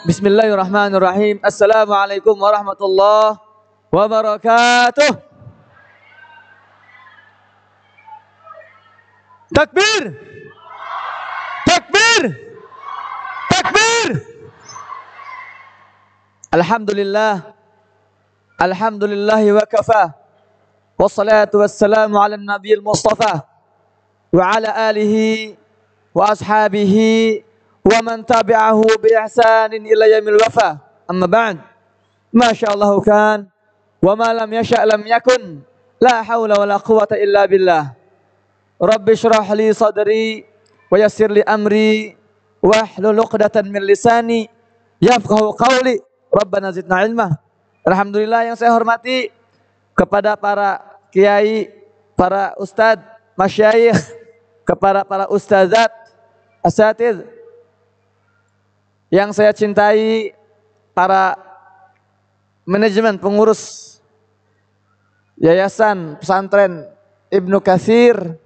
Bismillahirrahmanirrahim. Assalamualaikum warahmatullahi wabarakatuh. Takbir! Takbir! Takbir! Alhamdulillah. Alhamdulillahi wa kafa. Wassalatu wassalamu ala nabiyil mustafa wa ala alihi wa ashabihi wa man tabi'ahu bi ihsanin ila yaumil wafa. Amma ba'd. Masyaallah kan wa ma lam yasha' lam yakun. La haula wa la quwwata illa billah. Rabbi shrah li sadri wa yassir li amri wahlul 'uqdatan min lisani yafqahu qawli. Rabbana zidna ilma. Alhamdulillah, yang saya hormati kepada para kiai, para ustadz, masyayikh, kepada para ustazat, asatidz, yang saya cintai, para manajemen pengurus Yayasan Pesantren Ibnu Katsir,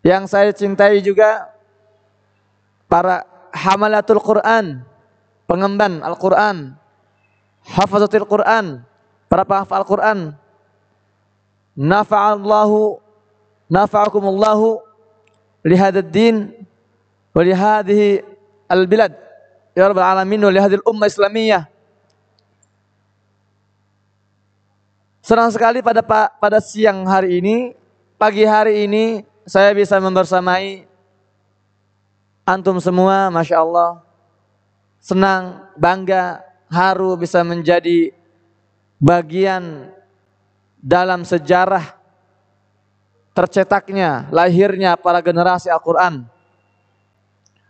yang saya cintai juga para hamalatul Quran, pengemban Al-Quran, hafazatul Quran, para penghafal Quran. Nafa'akumullahu lihadzal din wa lihadhihi al-bilad ya rabbal alamin wa lihadhil ummah islamiyah. Senang sekali pada siang hari ini, pagi hari ini saya bisa membersamai antum semua. Masya Allah, senang, bangga, haru bisa menjadi bagian dalam sejarah tercetaknya, lahirnya para generasi Al-Quran.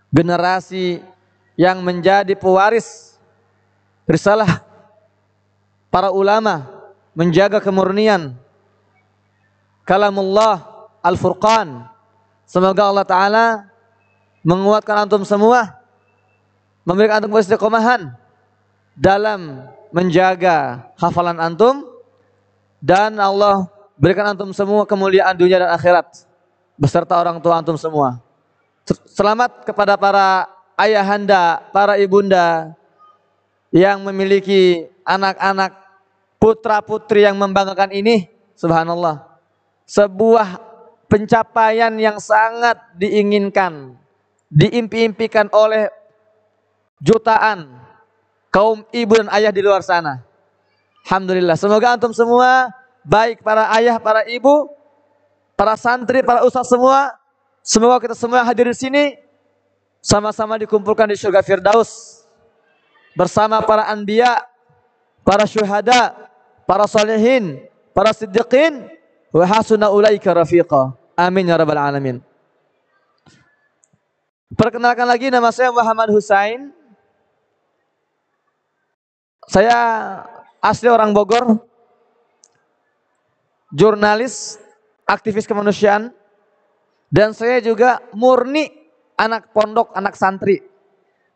Generasi yang menjadi pewaris risalah para ulama, menjaga kemurnian kalamullah Al-Furqan. Semoga Allah Ta'ala menguatkan antum semua, memberikan antum istiqomahan dalam menjaga hafalan antum, dan Allah berikan antum semua kemuliaan dunia dan akhirat beserta orang tua antum semua. Selamat kepada para ayahanda, para ibunda yang memiliki anak-anak putra-putri yang membanggakan ini. Subhanallah, sebuah pencapaian yang sangat diinginkan, diimpi-impikan oleh jutaan kaum ibu dan ayah di luar sana. Alhamdulillah, semoga antum semua, baik para ayah, para ibu, para santri, para ustaz semua, semoga kita semua hadir di sini sama-sama dikumpulkan di surga Firdaus bersama para anbiya, para syuhada, para salihin, para siddiqin, wa hasuna ulaika rafiqa. Amin ya rabbal alamin. Perkenalkan lagi, nama saya Muhammad Husain. Saya asli orang Bogor, jurnalis, aktivis kemanusiaan, dan saya juga murni anak pondok, anak santri.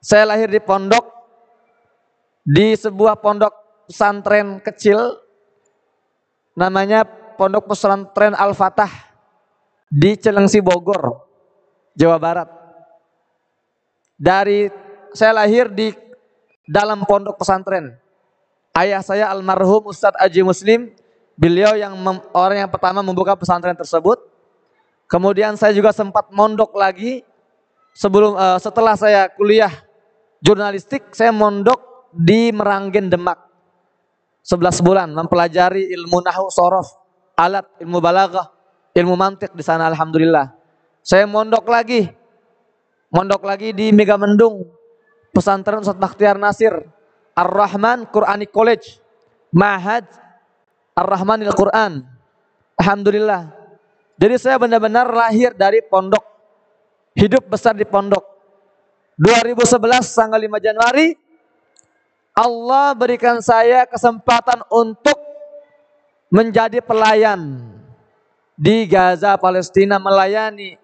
Saya lahir di pondok, di sebuah pondok pesantren kecil, namanya Pondok Pesantren Al-Fatah di Cilengsi, Bogor, Jawa Barat. Saya lahir di dalam pondok pesantren. Ayah saya almarhum Ustadz Aji Muslim, beliau yang orang yang pertama membuka pesantren tersebut. Kemudian saya juga sempat mondok lagi setelah saya kuliah jurnalistik, saya mondok di Meranggen, Demak. 11 bulan mempelajari ilmu nahwu, sorof, alat, ilmu balaghah, ilmu mantiq di sana. Alhamdulillah. Saya mondok lagi di Megamendung, pesantren Ustadz Bakhtiar Nasir, Ar-Rahman Quranic College, Ma'had Ar-Rahmanil Quran. Alhamdulillah. Jadi saya benar-benar lahir dari pondok, hidup besar di pondok. 2011 tanggal 5 Januari, Allah berikan saya kesempatan untuk menjadi pelayan di Gaza, Palestina, melayani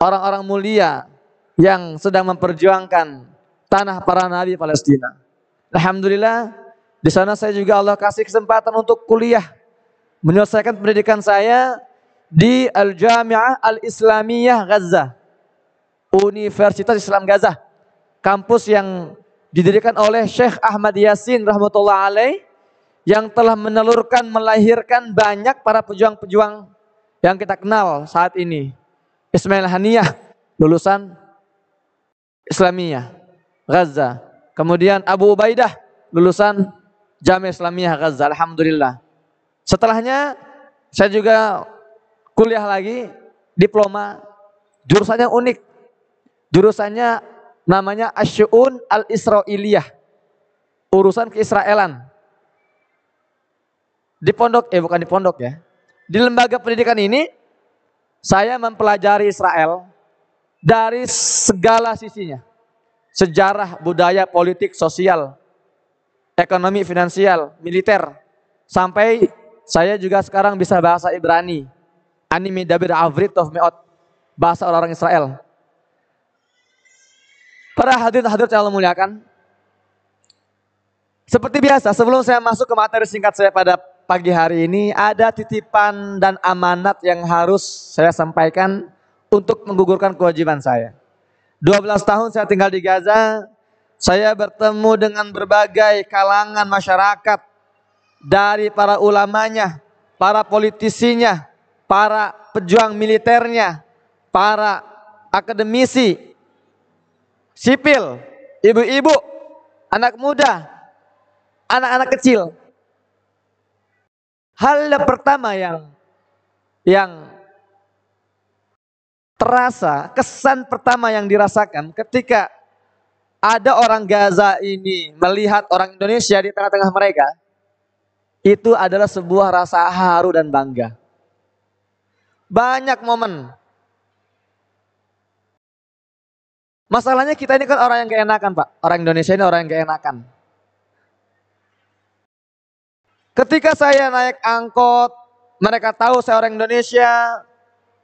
orang-orang mulia yang sedang memperjuangkan tanah para nabi Palestina. Alhamdulillah, di sana saya juga Allah kasih kesempatan untuk kuliah, menyelesaikan pendidikan saya di Al-Jami'ah Al-Islamiyah Gaza, Universitas Islam Gaza. kampus yang didirikan oleh Syekh Ahmad Yasin rahmatullah alaih, yang telah menelurkan, melahirkan banyak para pejuang-pejuang yang kita kenal saat ini. Ismail Haniyah, lulusan Islamiyah Gaza. Kemudian Abu Ubaidah, lulusan Jami'ah Islamiyah Gaza. Alhamdulillah. Setelahnya saya juga kuliah lagi, diploma, jurusannya unik. Jurusannya namanya Asy'un Al-Israiliyah, urusan keisraelan. Di pondok, bukan di pondok ya. Di lembaga pendidikan ini saya mempelajari Israel dari segala sisinya. Sejarah, budaya, politik, sosial, ekonomi, finansial, militer. Sampai saya juga sekarang bisa bahasa Ibrani. Ani medabir avrit of meot, bahasa orang-orang Israel. Para hadirin yang Allah muliakan, seperti biasa sebelum saya masuk ke materi singkat saya pada pagi hari ini, ada titipan dan amanat yang harus saya sampaikan untuk menggugurkan kewajiban saya. 12 tahun saya tinggal di Gaza, saya bertemu dengan berbagai kalangan masyarakat, dari para ulamanya, para politisinya, para pejuang militernya, para akademisi, sipil, ibu-ibu, anak muda, anak-anak kecil. Hal yang pertama yang terasa, kesan pertama yang dirasakan ketika ada orang Gaza ini melihat orang Indonesia di tengah-tengah mereka, itu adalah sebuah rasa haru dan bangga. Banyak momen. Masalahnya kita ini kan orang yang gak enakan, Pak. Orang Indonesia ini orang yang gak enakan. Ketika saya naik angkot, mereka tahu saya orang Indonesia,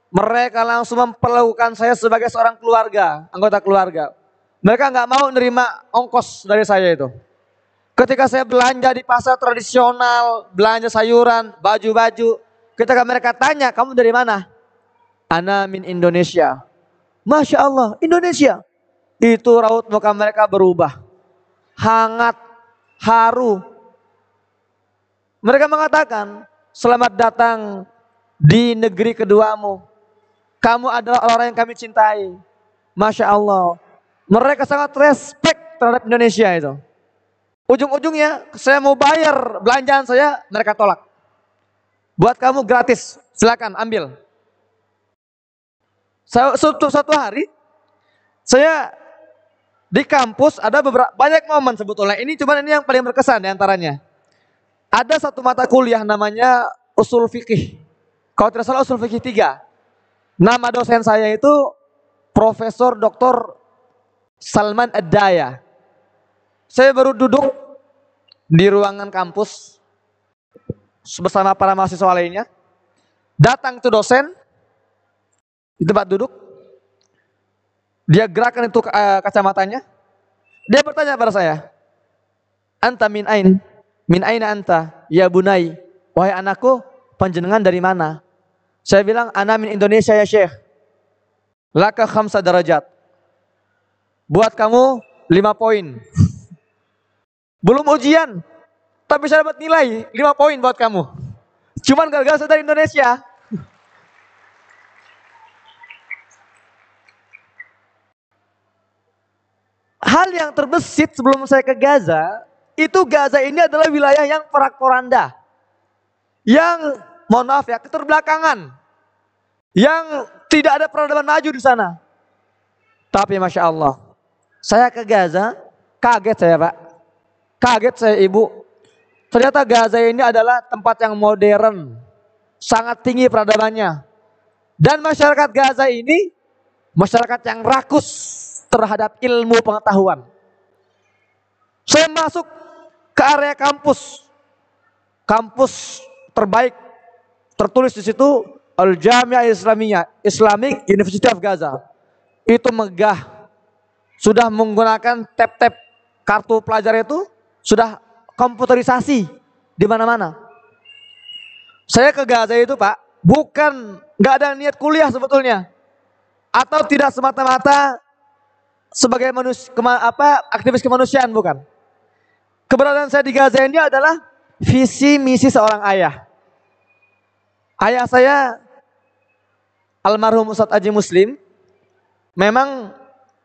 mereka langsung memperlakukan saya sebagai seorang keluarga, anggota keluarga. Mereka nggak mau nerima ongkos dari saya itu. Ketika saya belanja di pasar tradisional, belanja sayuran, baju-baju, ketika mereka tanya, kamu dari mana? Ana min Indonesia. Masya Allah, Indonesia. Itu raut muka mereka berubah. Hangat, haru. Mereka mengatakan, selamat datang di negeri keduamu. Kamu adalah orang yang kami cintai. Masya Allah. Mereka sangat respect terhadap Indonesia itu. Ujung-ujungnya saya mau bayar belanjaan saya, mereka tolak. Buat kamu gratis, silakan ambil. Suatu hari, saya di kampus ada banyak momen sebetulnya. Ini yang paling berkesan diantaranya. Ada satu mata kuliah namanya Usul Fikih. Kalau tidak salah Usul Fikih 3. Nama dosen saya itu Profesor Dr. Salman Ad-Daya. Saya baru duduk di ruangan kampus bersama para mahasiswa lainnya. Datang itu dosen di tempat duduk. Dia gerakan itu kacamatanya. Dia bertanya pada saya, "Anta min ain? Min aina anta? Ya bunai." Wahai anakku, panjenengan dari mana? Saya bilang, "Ana min Indonesia ya Syekh." Laka khamsa darajat. Buat kamu 5 poin. Belum ujian, tapi saya dapat nilai 5 poin buat kamu. Cuman gara-gara saya dari Indonesia. Hal yang terbesit sebelum saya ke Gaza, itu Gaza ini adalah wilayah yang porak-poranda. Yang, mohon maaf ya, keterbelakangan. Yang tidak ada peradaban maju di sana. Tapi Masya Allah, saya ke Gaza, kaget saya Pak. Kaget saya Ibu. Ternyata Gaza ini adalah tempat yang modern. Sangat tinggi peradabannya. Dan masyarakat Gaza ini, masyarakat yang rakus terhadap ilmu pengetahuan. Saya masuk ke area kampus. Kampus terbaik. Tertulis di situ Al-Jami'ah Islamiyah, Islamic University of Gaza. Itu megah. Sudah menggunakan tap-tap kartu pelajar itu sudah komputerisasi di mana-mana. Saya ke Gaza itu Pak, bukan nggak ada niat kuliah sebetulnya. Atau tidak semata-mata sebagai aktivis kemanusiaan, bukan. Keberadaan saya di Gaza ini adalah visi misi seorang ayah. Ayah saya almarhum Ustadz Aji Muslim, memang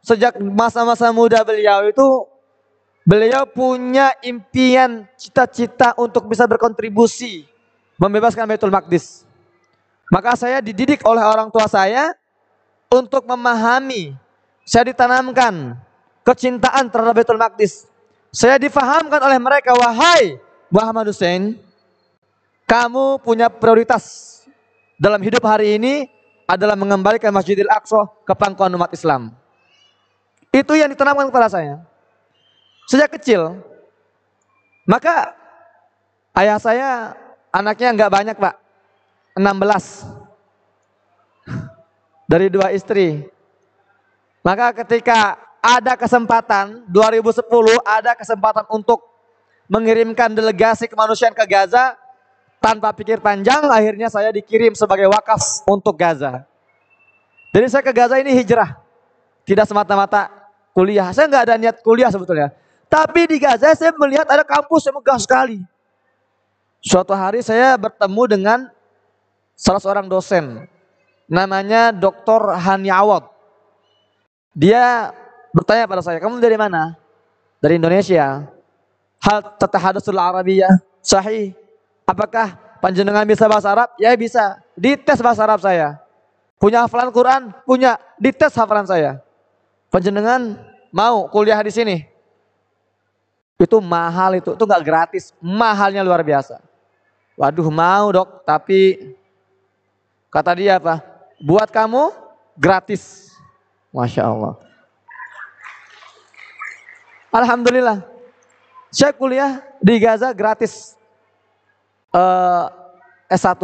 sejak masa-masa muda beliau punya impian, cita-cita untuk bisa berkontribusi membebaskan Baitul Maqdis. Maka saya dididik oleh orang tua saya untuk memahami, saya ditanamkan kecintaan terhadap Baitul Maqdis. Saya difahamkan oleh mereka, wahai Muhammad Hussein, kamu punya prioritas dalam hidup hari ini adalah mengembalikan Masjidil Aqsa ke pangkuan umat Islam. Itu yang ditanamkan kepada saya sejak kecil. Maka ayah saya anaknya nggak banyak, Pak, 16 dari 2 istri. Maka ketika ada kesempatan 2010 ada kesempatan untuk mengirimkan delegasi kemanusiaan ke Gaza, tanpa pikir panjang akhirnya saya dikirim sebagai wakaf untuk Gaza. Jadi saya ke Gaza ini hijrah, tidak semata-mata kuliah. Saya nggak ada niat kuliah sebetulnya. Tapi di Gaza saya melihat ada kampus yang megah sekali. Suatu hari saya bertemu dengan salah seorang dosen, namanya Dr. Hani Awad. Dia bertanya pada saya, kamu dari mana? Dari Indonesia. Hal tatahaddatsul Arabiyyah sahih. Apakah panjenengan bisa bahasa Arab? Ya bisa. Dites bahasa Arab saya. Punya hafalan Quran? Punya. Dites hafalan saya. Panjenengan mau kuliah di sini? Itu mahal itu nggak gratis. Mahalnya luar biasa. Waduh, mau dok, tapi kata dia apa? Buat kamu gratis. Masya Allah. Alhamdulillah. Saya kuliah di Gaza gratis. S1.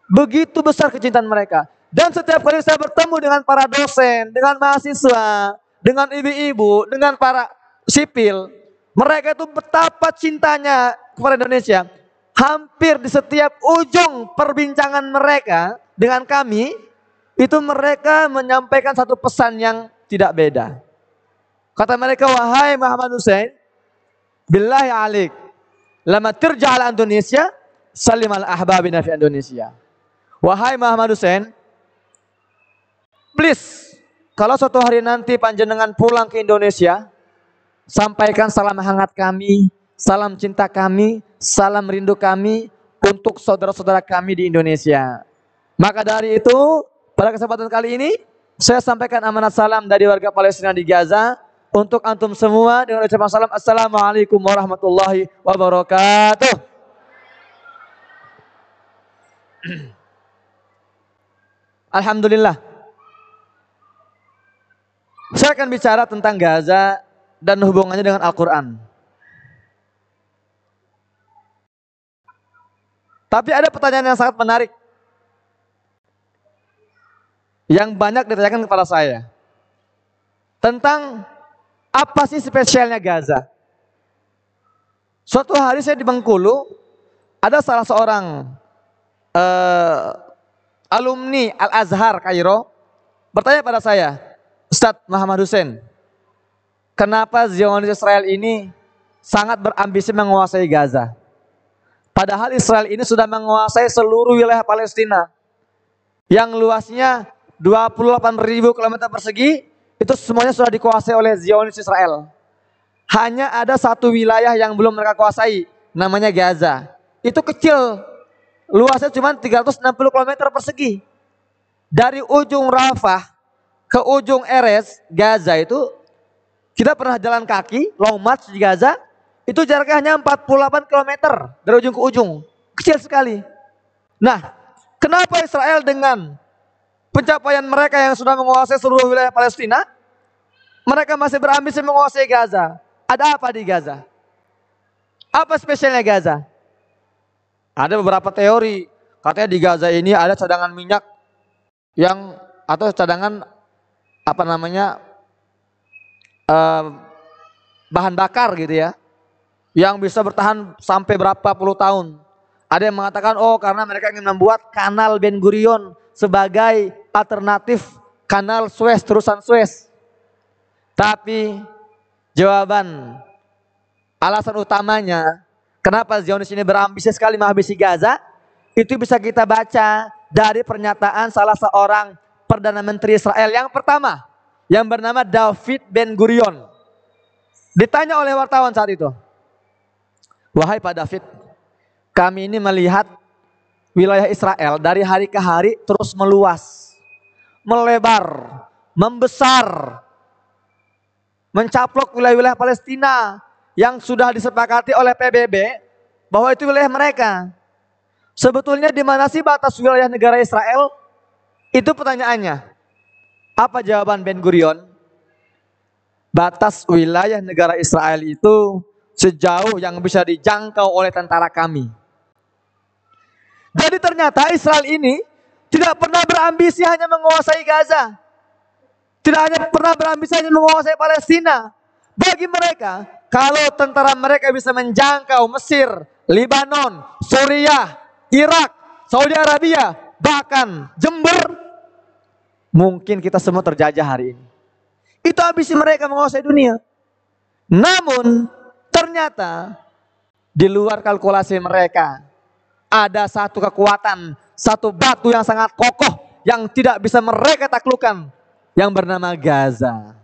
Begitu besar kecintaan mereka. Dan setiap kali saya bertemu dengan para dosen, dengan mahasiswa, dengan ibu-ibu, dengan para sipil, mereka itu betapa cintanya kepada Indonesia. Hampir di setiap ujung perbincangan mereka dengan kami, itu mereka menyampaikan satu pesan yang tidak beda. Kata mereka, wahai Muhammad Hussein, billahi alik, lama tirja ala Indonesia, salim ala ahbabina fi Indonesia. Wahai Muhammad Hussein, please, kalau suatu hari nanti panjenengan pulang ke Indonesia, sampaikan salam hangat kami, salam cinta kami, salam rindu kami untuk saudara-saudara kami di Indonesia. Maka dari itu, pada kesempatan kali ini, saya sampaikan amanat salam dari warga Palestina di Gaza untuk antum semua dengan ucapan salam, assalamualaikum warahmatullahi wabarakatuh. Alhamdulillah. Saya akan bicara tentang Gaza dan hubungannya dengan Al-Quran. Tapi ada pertanyaan yang sangat menarik yang banyak ditanyakan kepada saya tentang apa sih spesialnya Gaza. Suatu hari saya di Bengkulu, ada salah seorang alumni Al-Azhar Kairo bertanya pada saya, Ustadz Muhammad Hussein, kenapa Zionis Israel ini sangat berambisi menguasai Gaza? Padahal Israel ini sudah menguasai seluruh wilayah Palestina yang luasnya 28.000 km persegi, itu semuanya sudah dikuasai oleh Zionis Israel. Hanya ada satu wilayah yang belum mereka kuasai, namanya Gaza. Itu kecil, luasnya cuma 360 km persegi. Dari ujung Rafah ke ujung Erez, Gaza itu, kita pernah jalan kaki, long march di Gaza, itu jaraknya hanya 48 km dari ujung ke ujung. Kecil sekali. Nah, kenapa Israel dengan pencapaian mereka yang sudah menguasai seluruh wilayah Palestina, mereka masih berambisi menguasai Gaza? Ada apa di Gaza? Apa spesialnya Gaza? Ada beberapa teori. Katanya di Gaza ini ada cadangan minyak yang, atau cadangan apa namanya, bahan bakar gitu ya, yang bisa bertahan sampai berapa puluh tahun. Ada yang mengatakan, oh karena mereka ingin membuat kanal Ben Gurion sebagai alternatif kanal Suez, terusan Suez. Tapi jawaban alasan utamanya kenapa Zionis ini berambisi sekali menghabisi Gaza, itu bisa kita baca dari pernyataan salah seorang Perdana Menteri Israel yang pertama, yang bernama David Ben Gurion. Ditanya oleh wartawan saat itu, "Wahai Pak David, kami ini melihat wilayah Israel dari hari ke hari terus meluas, melebar, membesar, mencaplok wilayah-wilayah Palestina yang sudah disepakati oleh PBB bahwa itu wilayah mereka. Sebetulnya di mana sih batas wilayah negara Israel?" Itu pertanyaannya. Apa jawaban Ben Gurion? Batas wilayah negara Israel itu sejauh yang bisa dijangkau oleh tentara kami. Jadi ternyata Israel ini tidak pernah berambisi hanya menguasai Gaza. Tidak hanya pernah berambisi hanya menguasai Palestina. Bagi mereka, kalau tentara mereka bisa menjangkau Mesir, Lebanon, Suriah, Irak, Saudi Arabia, bahkan Jember, mungkin kita semua terjajah hari ini. Itu ambisi mereka menguasai dunia. Namun ternyata di luar kalkulasi mereka ada satu kekuatan, satu batu yang sangat kokoh yang tidak bisa mereka taklukkan, yang bernama Gaza.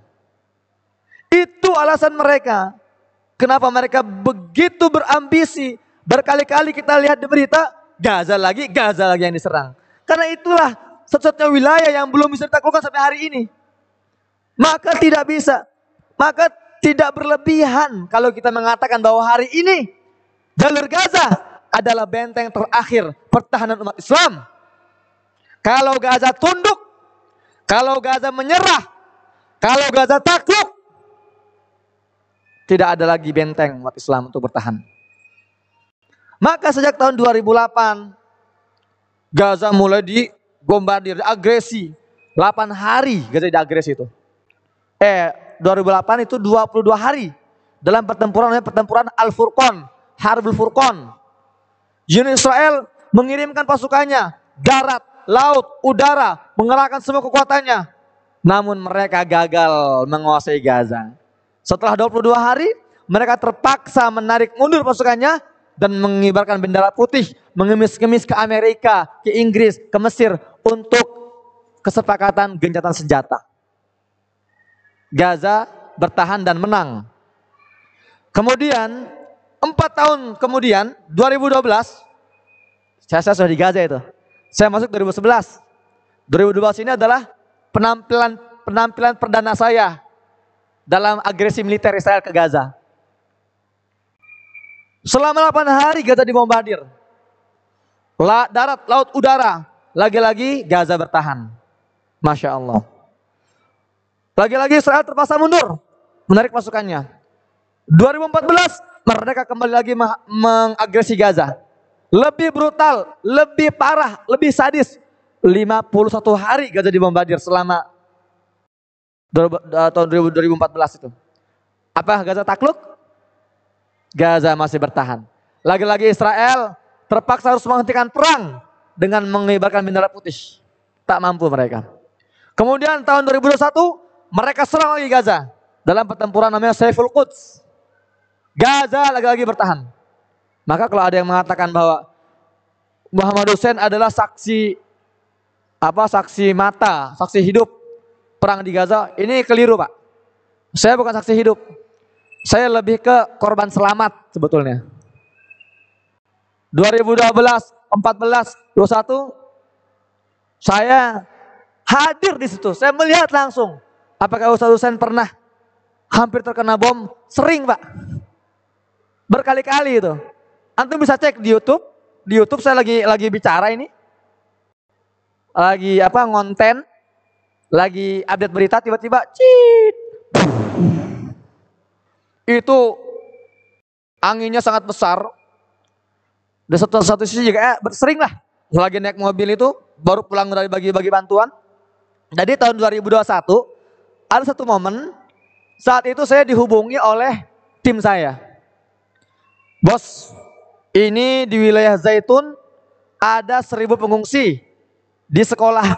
Itu alasan mereka. Kenapa mereka begitu berambisi? Berkali-kali kita lihat di berita, Gaza lagi yang diserang. Karena itulah satu-satunya wilayah yang belum bisa ditaklukkan sampai hari ini. Maka tidak bisa, maka tidak berlebihan kalau kita mengatakan bahwa hari ini jalur Gaza adalah benteng terakhir pertahanan umat Islam. Kalau Gaza tunduk, kalau Gaza menyerah, kalau Gaza takluk, tidak ada lagi benteng umat Islam untuk bertahan. Maka sejak tahun 2008, Gaza mulai dibombardir, agresi. 8 hari Gaza diagresi itu. 2008 itu 22 hari dalam pertempuran Al-Furqan, Harbul Furqan. Uni Israel mengirimkan pasukannya, darat, laut, udara, mengerahkan semua kekuatannya. Namun mereka gagal menguasai Gaza. Setelah 22 hari, mereka terpaksa menarik mundur pasukannya dan mengibarkan bendera putih, mengemis-kemis ke Amerika, ke Inggris, ke Mesir untuk kesepakatan gencatan senjata. Gaza bertahan dan menang. Kemudian 4 tahun kemudian 2012, saya sudah di Gaza itu. Saya masuk 2011. 2012 ini adalah penampilan perdana saya dalam agresi militer Israel ke Gaza. Selama 8 hari Gaza dibombardir. Darat, laut, udara. Lagi-lagi Gaza bertahan. Masya Allah. Lagi-lagi Israel terpaksa mundur, menarik pasukannya. 2014 mereka kembali lagi mengagresi Gaza. Lebih brutal, lebih parah, lebih sadis. 51 hari Gaza dibombardir selama tahun 2014 itu. Apa Gaza takluk? Gaza masih bertahan. Lagi-lagi Israel terpaksa harus menghentikan perang dengan mengibarkan bendera putih. Tak mampu mereka. Kemudian tahun 2021 mereka serang lagi Gaza dalam pertempuran namanya Saiful Quds. Gaza lagi-lagi bertahan. Maka kalau ada yang mengatakan bahwa Muhammad Hussein adalah saksi mata, saksi hidup perang di Gaza, ini keliru, Pak. Saya bukan saksi hidup. Saya lebih ke korban selamat sebetulnya. 2012, 14, 21 saya hadir di situ. Saya melihat langsung. Apakah Ustaz Hussein pernah hampir terkena bom? Sering, Pak. Berkali-kali itu. Antum bisa cek di YouTube. Di YouTube saya lagi bicara ini. Lagi ngonten. Lagi update berita, tiba-tiba cit. Itu anginnya sangat besar. Dan satu sisi juga sering lah. Lagi naik mobil itu, baru pulang dari bagi-bagi bantuan. Jadi tahun 2021 ada satu momen, saat itu saya dihubungi oleh tim saya. Bos, ini di wilayah Zaitun ada 1000 pengungsi di sekolahan.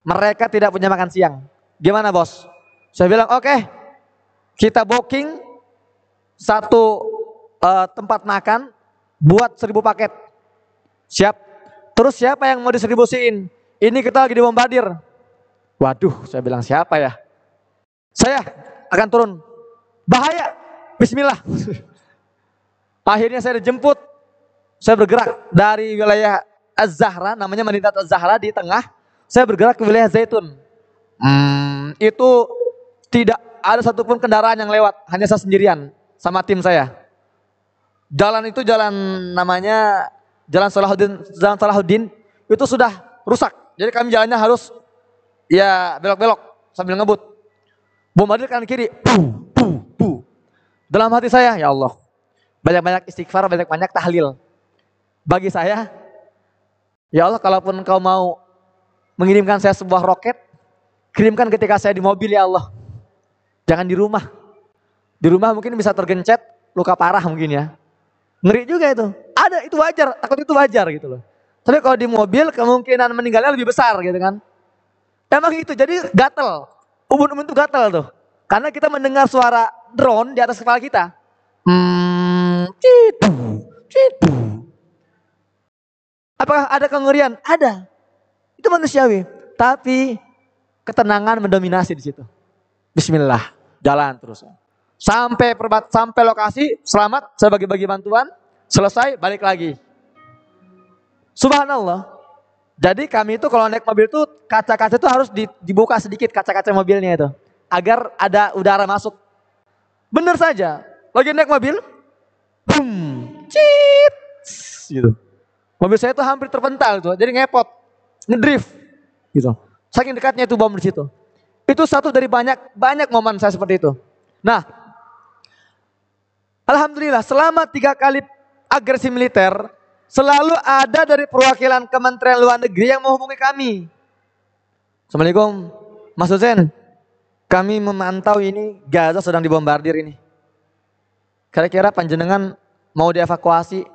Mereka tidak punya makan siang. Gimana bos? Saya bilang oke, kita booking satu tempat makan buat 1.000 paket. Siap. Terus siapa yang mau distribusiin? Ini kita lagi dibombardir. Waduh, saya bilang siapa ya? Saya akan turun. Bahaya. Bismillah. Akhirnya saya dijemput. Saya bergerak dari wilayah Az-Zahra, namanya Madinat Az-Zahra di tengah. Saya bergerak ke wilayah Zaitun. Itu tidak ada satupun kendaraan yang lewat, hanya saya sendirian sama tim saya. Jalan itu jalan namanya Jalan Salahuddin itu sudah rusak. Jadi kami jalannya harus ya belok-belok sambil ngebut. Bombardir kanan kiri. Dalam hati saya, ya Allah, banyak-banyak istighfar, banyak-banyak tahlil. Bagi saya, ya Allah, kalaupun Engkau mau mengirimkan saya sebuah roket, kirimkan ketika saya di mobil ya Allah. Jangan di rumah. Di rumah mungkin bisa tergencet, luka parah mungkin ya. Ngeri juga itu. Ada, itu wajar, takut itu wajar gitu loh. Tapi kalau di mobil kemungkinan meninggalnya lebih besar gitu kan. Emang itu, jadi gatel. Ubun-ubun itu gatel tuh. Karena kita mendengar suara drone di atas kepala kita. Citu, citu. Apakah ada kengerian? Ada. Itu manusiawi. Tapi ketenangan mendominasi di situ. Bismillah, jalan terus. Sampai lokasi, selamat, saya bagi-bagi bantuan, selesai, balik lagi. Subhanallah. Jadi kami itu kalau naik mobil itu kaca-kaca itu harus dibuka sedikit kaca-kaca mobilnya itu. Agar ada udara masuk. Bener saja, lagi naik mobil, cip, gitu. Mobil saya itu hampir terpental tuh, jadi ngepot, ngedrift, gitu. Saking dekatnya itu bom di situ. Itu satu dari banyak momen saya seperti itu. Nah, alhamdulillah selama 3 kali agresi militer selalu ada dari perwakilan Kementerian Luar Negeri yang menghubungi kami. Assalamualaikum, Mas Hussein. Kami memantau ini Gaza sedang dibombardir ini. Kira-kira panjenengan mau dievakuasi?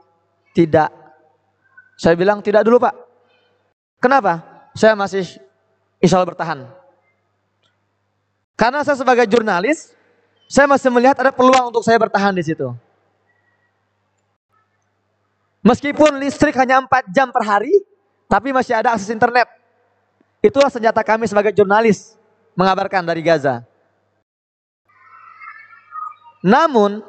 Tidak. Saya bilang tidak dulu Pak. Kenapa? Saya masih insya Allah bertahan. Karena saya sebagai jurnalis, saya masih melihat ada peluang untuk saya bertahan di situ. Meskipun listrik hanya 4 jam per hari, tapi masih ada akses internet. Itulah senjata kami sebagai jurnalis, mengabarkan dari Gaza. Namun,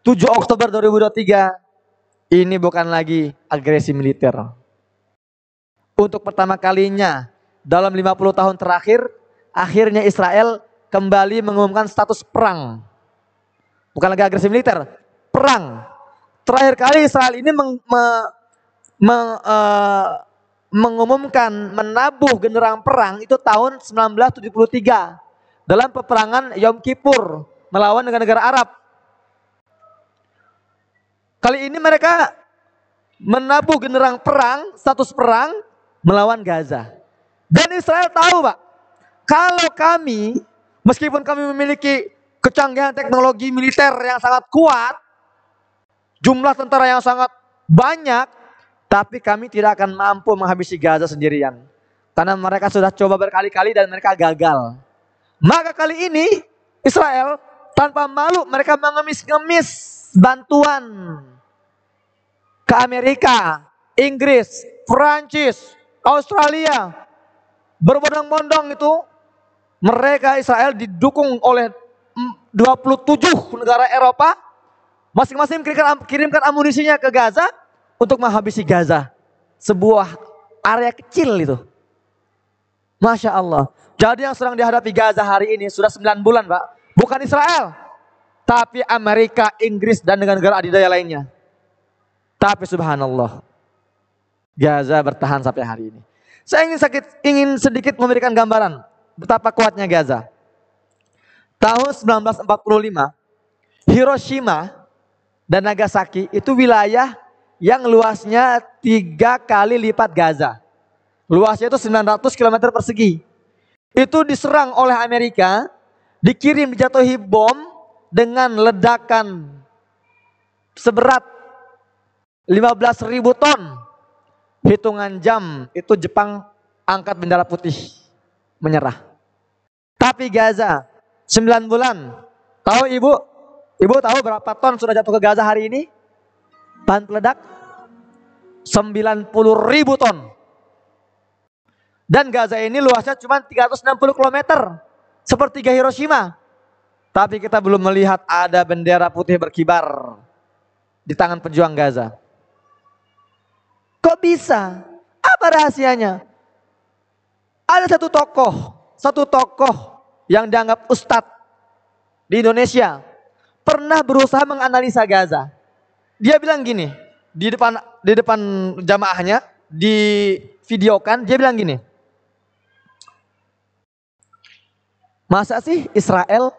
7 Oktober 2023, ini bukan lagi agresi militer. Untuk pertama kalinya dalam 50 tahun terakhir, akhirnya Israel kembali mengumumkan status perang. Bukan lagi agresi militer, perang. Terakhir kali Israel ini mengumumkan menabuh genderang perang itu tahun 1973 dalam peperangan Yom Kippur melawan negara-negara Arab. Kali ini mereka menabuh genderang perang, status perang melawan Gaza. Dan Israel tahu Pak, kalau kami, meskipun kami memiliki kecanggihan teknologi militer yang sangat kuat, jumlah tentara yang sangat banyak, tapi kami tidak akan mampu menghabisi Gaza sendirian. Karena mereka sudah coba berkali-kali dan mereka gagal. Maka kali ini Israel tanpa malu mereka mengemis-ngemis bantuan ke Amerika, Inggris, Perancis, Australia. Berbondong-bondong itu mereka Israel didukung oleh 27 negara Eropa. Masing-masing kirimkan amunisinya ke Gaza untuk menghabisi Gaza. Sebuah area kecil itu. Masya Allah. Jadi yang sedang dihadapi Gaza hari ini sudah 9 bulan Pak. Bukan Israel. Tapi Amerika, Inggris dan negara-negara adidaya lainnya. Tapi subhanallah. Gaza bertahan sampai hari ini. Saya ingin sedikit memberikan gambaran betapa kuatnya Gaza. Tahun 1945, Hiroshima dan Nagasaki itu wilayah yang luasnya 3 kali lipat Gaza. Luasnya itu 900 km persegi. Itu diserang oleh Amerika, dikirim dijatuhi bom dengan ledakan seberat 15.000 ton. Hitungan jam itu Jepang angkat bendera putih, menyerah. Tapi Gaza 9 bulan. Tahu ibu? Ibu tahu berapa ton sudah jatuh ke Gaza hari ini? Bahan peledak 90.000 ton. Dan Gaza ini luasnya cuma 360 km. Sepertiga Hiroshima. Tapi kita belum melihat ada bendera putih berkibar di tangan pejuang Gaza. Kok bisa? Apa rahasianya? Ada satu tokoh yang dianggap ustadz di Indonesia pernah berusaha menganalisa Gaza. Dia bilang gini, di depan jamaahnya, di videokan, dia bilang gini. Masa sih Israel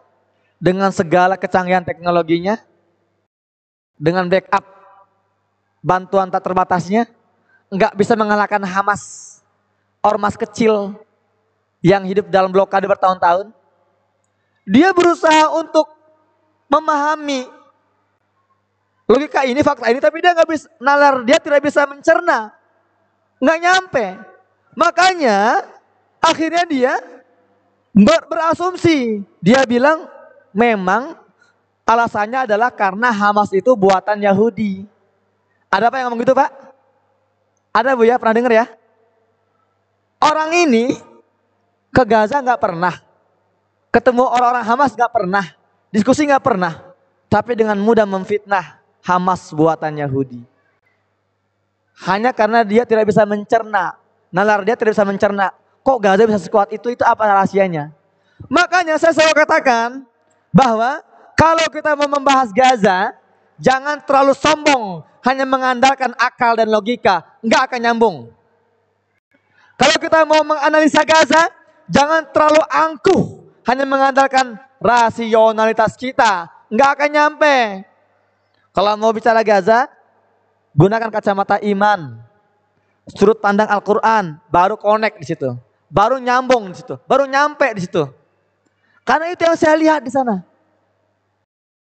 dengan segala kecanggihan teknologinya, dengan backup bantuan tak terbatasnya, nggak bisa mengalahkan Hamas, ormas kecil yang hidup dalam blokade bertahun-tahun? Dia berusaha untuk memahami logika ini, fakta ini, tapi dia nggak bisa nalar, dia tidak bisa mencerna, nggak nyampe. Makanya akhirnya dia berasumsi. Dia bilang memang alasannya adalah karena Hamas itu buatan Yahudi. Ada apa yang ngomong gitu, Pak? Ada Bu ya, pernah dengar ya? Orang ini ke Gaza nggak pernah, ketemu orang-orang Hamas nggak pernah, diskusi nggak pernah, tapi dengan mudah memfitnah Hamas buatan Yahudi. Hanya karena dia tidak bisa mencerna, nalar dia tidak bisa mencerna. Kok Gaza bisa sekuat itu apa rahasianya? Makanya saya selalu katakan bahwa kalau kita mau membahas Gaza, jangan terlalu sombong, hanya mengandalkan akal dan logika, nggak akan nyambung. Kalau kita mau menganalisa Gaza, jangan terlalu angkuh, hanya mengandalkan rasionalitas kita, nggak akan nyampe. Kalau mau bicara Gaza, gunakan kacamata iman, sudut pandang Al-Quran, baru connect di situ, baru nyambung di situ, baru nyampe di situ. Karena itu yang saya lihat di sana.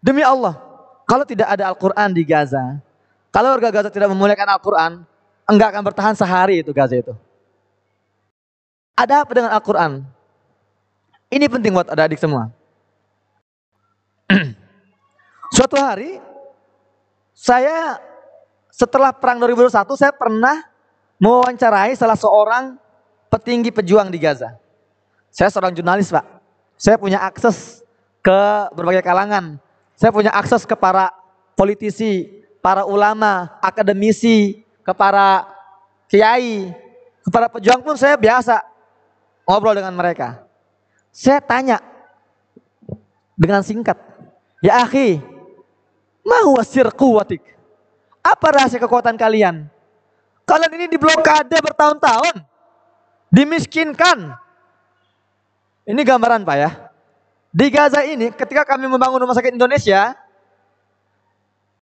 Demi Allah, kalau tidak ada Al-Quran di Gaza, kalau warga Gaza tidak memuliakan Al-Quran, enggak akan bertahan sehari itu Gaza itu. Ada apa dengan Al-Quran? Ini penting buat adik-adik semua. Suatu hari, saya setelah perang 2021, saya pernah mewawancarai salah seorang petinggi pejuang di Gaza. Saya seorang jurnalis, Pak. Saya punya akses ke berbagai kalangan. Saya punya akses ke para politisi, para ulama, akademisi, ke para kiai, ke para pejuang pun saya biasa ngobrol dengan mereka. Saya tanya dengan singkat, ya akhi, ma huwa sir quwwatik? Apa rahasia kekuatan kalian? Kalian ini diblokade bertahun-tahun, dimiskinkan. Ini gambaran Pak ya. Di Gaza ini ketika kami membangun rumah sakit Indonesia,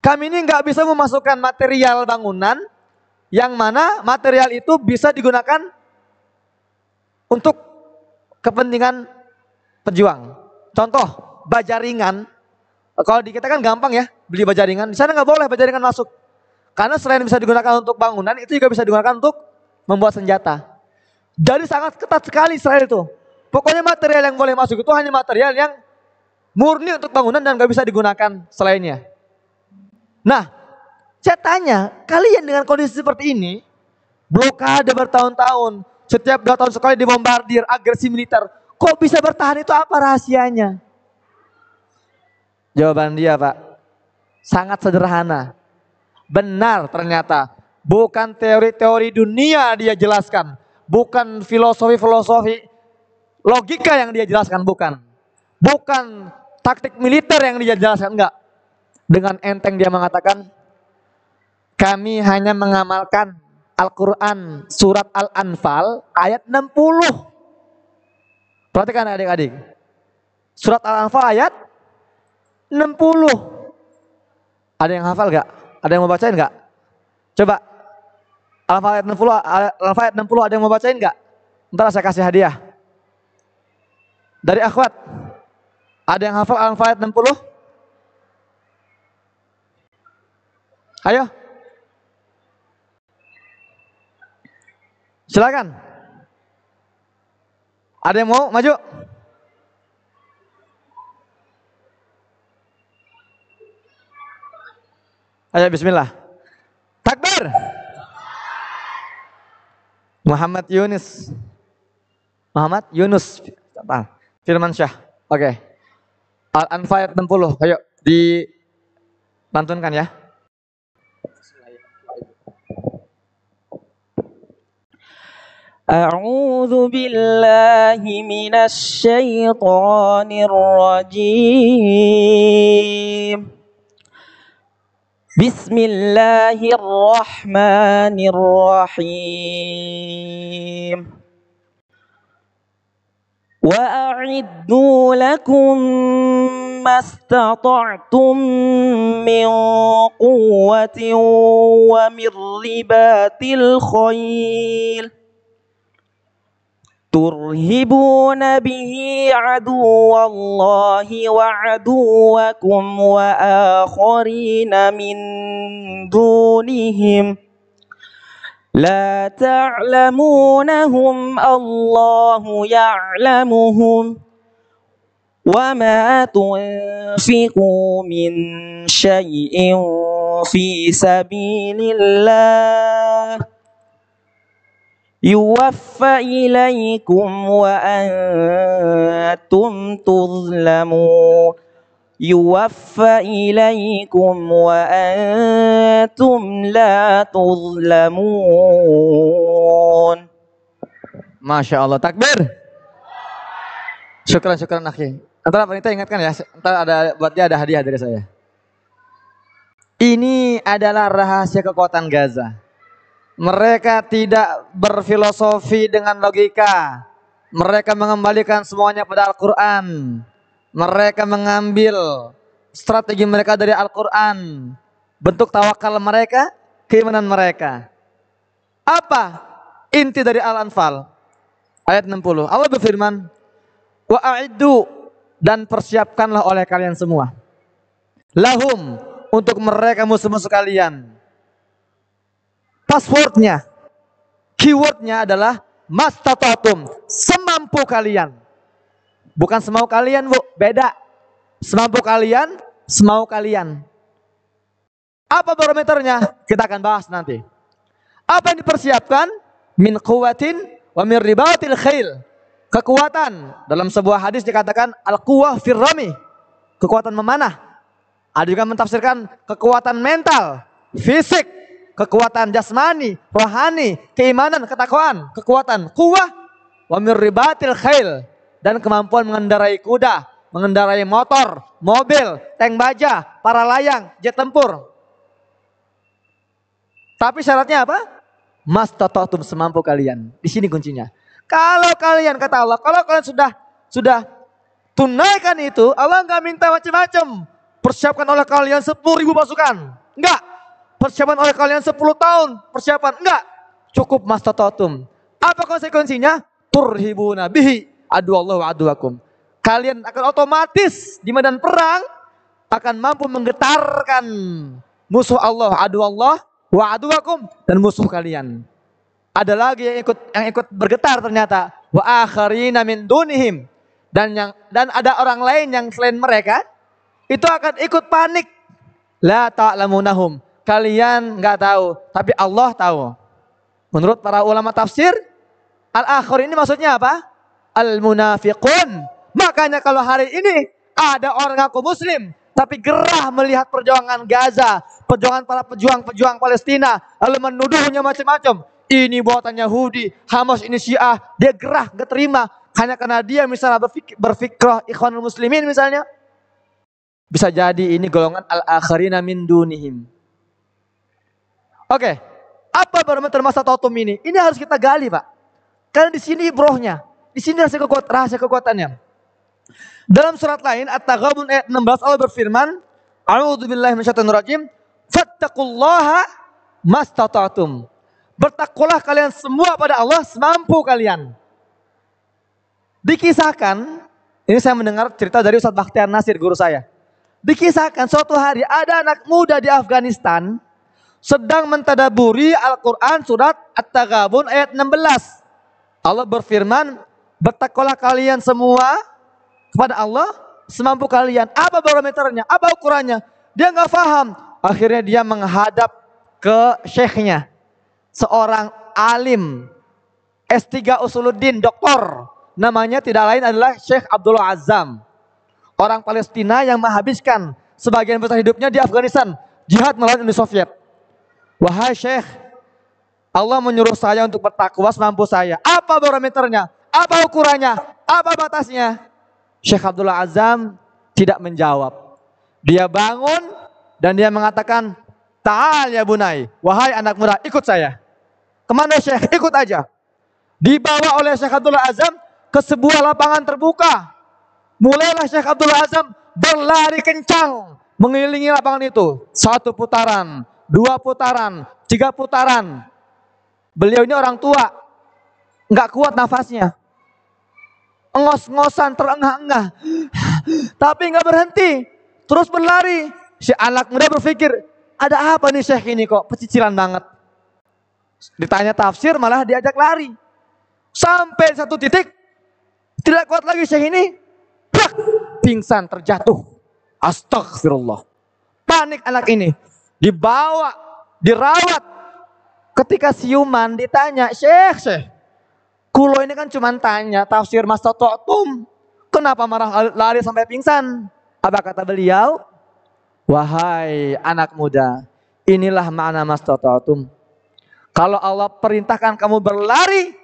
kami ini nggak bisa memasukkan material bangunan yang mana material itu bisa digunakan untuk kepentingan pejuang. Contoh, baja ringan. Kalau di kita kan gampang ya beli baja ringan. Di sana nggak boleh baja ringan masuk. Karena selain bisa digunakan untuk bangunan, itu juga bisa digunakan untuk membuat senjata. Jadi sangat ketat sekali Israel itu. Pokoknya material yang boleh masuk itu hanya material yang murni untuk bangunan dan gak bisa digunakan selainnya. Nah, saya tanya, kalian dengan kondisi seperti ini, blokade bertahun-tahun, setiap 2 tahun sekali dibombardir, agresi militer, kok bisa bertahan, itu apa rahasianya? Jawaban dia Pak, sangat sederhana. Benar ternyata, bukan teori-teori dunia dia jelaskan, bukan filosofi-filosofi logika yang dia jelaskan, bukan. Bukan taktik militer yang dia jelaskan, enggak. Dengan enteng dia mengatakan, kami hanya mengamalkan Al-Quran surat Al-Anfal ayat 60. Perhatikan adik-adik. Surat Al-Anfal ayat 60. Ada yang hafal enggak? Ada yang mau bacain enggak? Coba. Al-Anfal ayat 60, Al-Anfal ayat 60 ada yang mau bacain enggak? Ntar saya kasih hadiah. Dari akhwat, ada yang hafal Al-Anfal ayat 60? Ayo. Silakan. Ada yang mau maju? Ayo bismillah. Takbir. Muhammad Yunus. Muhammad Yunus. Firman Syah. Oke. Al-Anfal ayat 60. Ayo dilantunkan ya. A'udzu billahi minasy syaithanir rajim. Bismillahirrahmanirrahim. Wa a'iddu lakum mastata'tum min quwwatin wa min ribatil khayl turhibuna bihi aduwallahi wa aduwakum wa akharina min dunihim la ta'lamunahum Allahu ya'lamuhum wa ma tunfiqu min syai'in fi sabilillah yuwaffa ilaikum wa antum tuzlamun yuwaffa ilaikum wa antum la tuzlamun. Masya Allah, takbir. Syukran akhi. Antara wanita ingatkan ya, ntar ada buat dia ada hadiah dari saya. Ini adalah rahasia kekuatan Gaza. Mereka tidak berfilosofi dengan logika. Mereka mengembalikan semuanya pada Al-Quran. Mereka mengambil strategi mereka dari Al-Quran. Bentuk tawakal mereka, keimanan mereka. Apa inti dari Al-Anfal? Ayat 60. Allah berfirman, wa a'iddu, dan persiapkanlah oleh kalian semua. Lahum, untuk mereka musuh-musuh kalian. Passwordnya, keywordnya adalah mastata'tum, semampu kalian. Bukan semau kalian, Bu, beda. Semampu kalian, semau kalian. Apa barometernya? Kita akan bahas nanti. Apa yang dipersiapkan? Min quwwatin wa min ribatil khail. Kekuatan, dalam sebuah hadis dikatakan al-quwwah firrami, kekuatan memanah. Ada juga mentafsirkan kekuatan mental, fisik, kekuatan jasmani, rohani, keimanan, ketakwaan, kekuatan quwwah wa min ribatil khail, dan kemampuan mengendarai kuda, mengendarai motor, mobil, tank baja, para layang, jet tempur. Tapi syaratnya apa? Mastata'tum, semampu kalian. Di sini kuncinya. Kalau kalian, kata Allah, kalau kalian sudah tunaikan itu, Allah enggak minta macam-macam. Persiapkan oleh kalian 10.000 pasukan. Enggak. Persiapan oleh kalian 10 tahun, persiapan. Enggak, cukup mastata'tum. Apa konsekuensinya? Turhibuna bihi aduwallahu wa aduwakum. Kalian akan otomatis di medan perang akan mampu menggetarkan musuh Allah, aduwallah wa aduwakum, dan musuh kalian. Ada lagi yang ikut bergetar ternyata, wa akharina min dunihim, dan ada orang lain yang selain mereka itu akan ikut panik. La ta'lamunahum, kalian nggak tahu, tapi Allah tahu. Menurut para ulama tafsir, al-akhir ini maksudnya apa? Al-munafiqun. Makanya kalau hari ini ada orang ngaku muslim, tapi gerah melihat perjuangan Gaza, perjuangan para pejuang-pejuang Palestina, lalu menuduhnya macam-macam. Ini buatan Yahudi, Hamas ini Syiah, dia gerah, gak terima. Hanya karena dia misalnya berfikrah ikhwanul muslimin misalnya. Bisa jadi ini golongan al-akhirina min dunihim. Oke, apa barometer mastata'tum ini? Ini harus kita gali, Pak. Karena di sini brohnya, di sini rahasia kekuatannya. Dalam surat lain At-Taghabun ayat 16 Allah berfirman, A'udzubillahi minasyaitonir rajim, fattaqullaha mastata'tum. Bertakwalah kalian semua pada Allah semampu kalian. Dikisahkan, ini saya mendengar cerita dari Ustaz Bakhtiar Nasir, guru saya. Dikisahkan suatu hari ada anak muda di Afghanistan sedang mentadaburi Al-Quran surat At-Taghabun ayat 16. Allah berfirman, Bertakwalah kalian semua kepada Allah semampu kalian. Apa barometernya? Apa ukurannya? Dia nggak paham. Akhirnya dia menghadap ke syekhnya. Seorang alim S3 Usuluddin, doktor. Namanya tidak lain adalah Syekh Abdullah Azzam. Orang Palestina yang menghabiskan sebagian besar hidupnya di Afghanistan. Jihad melawan Uni Soviet. Wahai Syekh, Allah menyuruh saya untuk bertakwa semampu saya. Apa barometernya? Apa ukurannya? Apa batasnya? Syekh Abdullah Azzam tidak menjawab. Dia bangun dan dia mengatakan, Ta'al ya bunai, wahai anak muda, ikut saya. Kemana Syekh? Ikut aja. Dibawa oleh Syekh Abdullah Azzam ke sebuah lapangan terbuka. Mulailah Syekh Abdullah Azzam berlari kencang mengelilingi lapangan itu. 1 putaran, 2 putaran, 3 putaran. Beliau ini orang tua, nggak kuat nafasnya. Engos-ngosan, terengah-engah. Tapi nggak berhenti. Terus berlari. Si anak muda berpikir, ada apa nih Syekh ini kok pecicilan banget. Ditanya tafsir malah diajak lari. Sampai satu titik, tidak kuat lagi Syekh ini. Plak, pingsan, terjatuh. Astagfirullah. Panik anak ini. Dibawa, dirawat. Ketika siuman ditanya, Syekh. Kulo ini kan cuma tanya tafsir mastata'tum. Kenapa marah lari sampai pingsan? Apa kata beliau? Wahai anak muda, inilah makna mastata'tum. Kalau Allah perintahkan kamu berlari,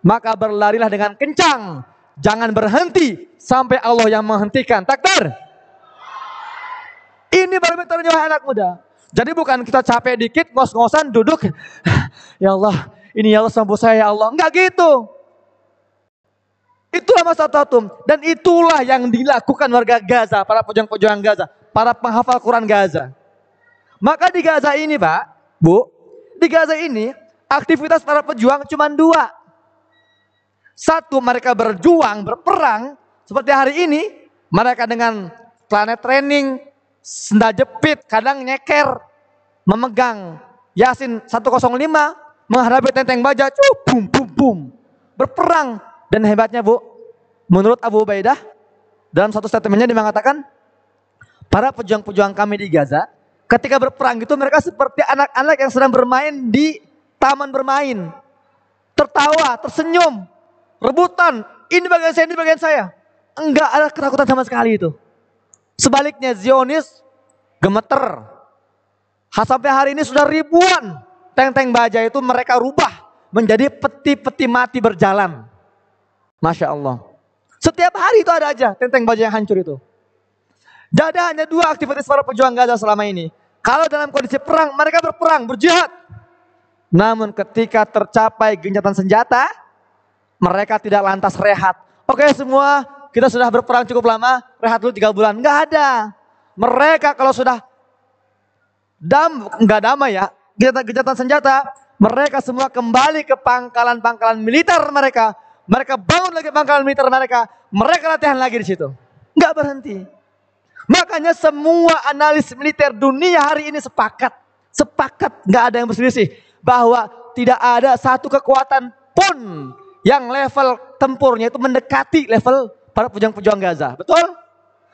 maka berlarilah dengan kencang. Jangan berhenti sampai Allah yang menghentikan. Takbir. Ini barometernya wahai anak muda. Jadi bukan kita capek dikit, ngos-ngosan, duduk. Ya Allah, ini ya Allah sembuh saya ya Allah. Enggak gitu. Itulah mastata'tum. Dan itulah yang dilakukan warga Gaza, para pejuang-pejuang Gaza, para penghafal Quran Gaza. Maka di Gaza ini Pak, Bu, di Gaza ini aktivitas para pejuang cuma 2. 1, mereka berjuang, berperang. Seperti hari ini, mereka dengan planet training, senda jepit, kadang nyeker, memegang Yasin 105, menghadapi tenteng baja, bum bum bum, berperang. Dan hebatnya Bu, menurut Abu Ubaidah, dalam satu statementnya dia mengatakan, para pejuang-pejuang kami di Gaza, ketika berperang itu mereka seperti anak-anak yang sedang bermain di taman bermain. Tertawa, tersenyum, rebutan, ini bagian saya, ini bagian saya. Enggak ada ketakutan sama sekali itu. Sebaliknya Zionis gemeter. Sampai hari ini sudah ribuan tenteng baja itu mereka rubah menjadi peti-peti mati berjalan. Masya Allah. Setiap hari itu ada aja tenteng baja yang hancur itu. Jadi hanya 2 aktivitas para pejuang Gaza selama ini. Kalau dalam kondisi perang, mereka berperang, berjihad. Namun ketika tercapai gencatan senjata, mereka tidak lantas rehat. Oke semua, kita sudah berperang cukup lama, rehat dulu 3 bulan. Enggak ada. Mereka kalau sudah enggak damai ya, gencatan senjata, mereka semua kembali ke pangkalan-pangkalan militer mereka. Mereka bangun lagi pangkalan militer mereka. Mereka latihan lagi di situ. Enggak berhenti. Makanya semua analis militer dunia hari ini sepakat. Enggak ada yang berselisih. Bahwa tidak ada satu kekuatan pun yang level tempurnya itu mendekati level para pejuang-pejuang Gaza. Betul?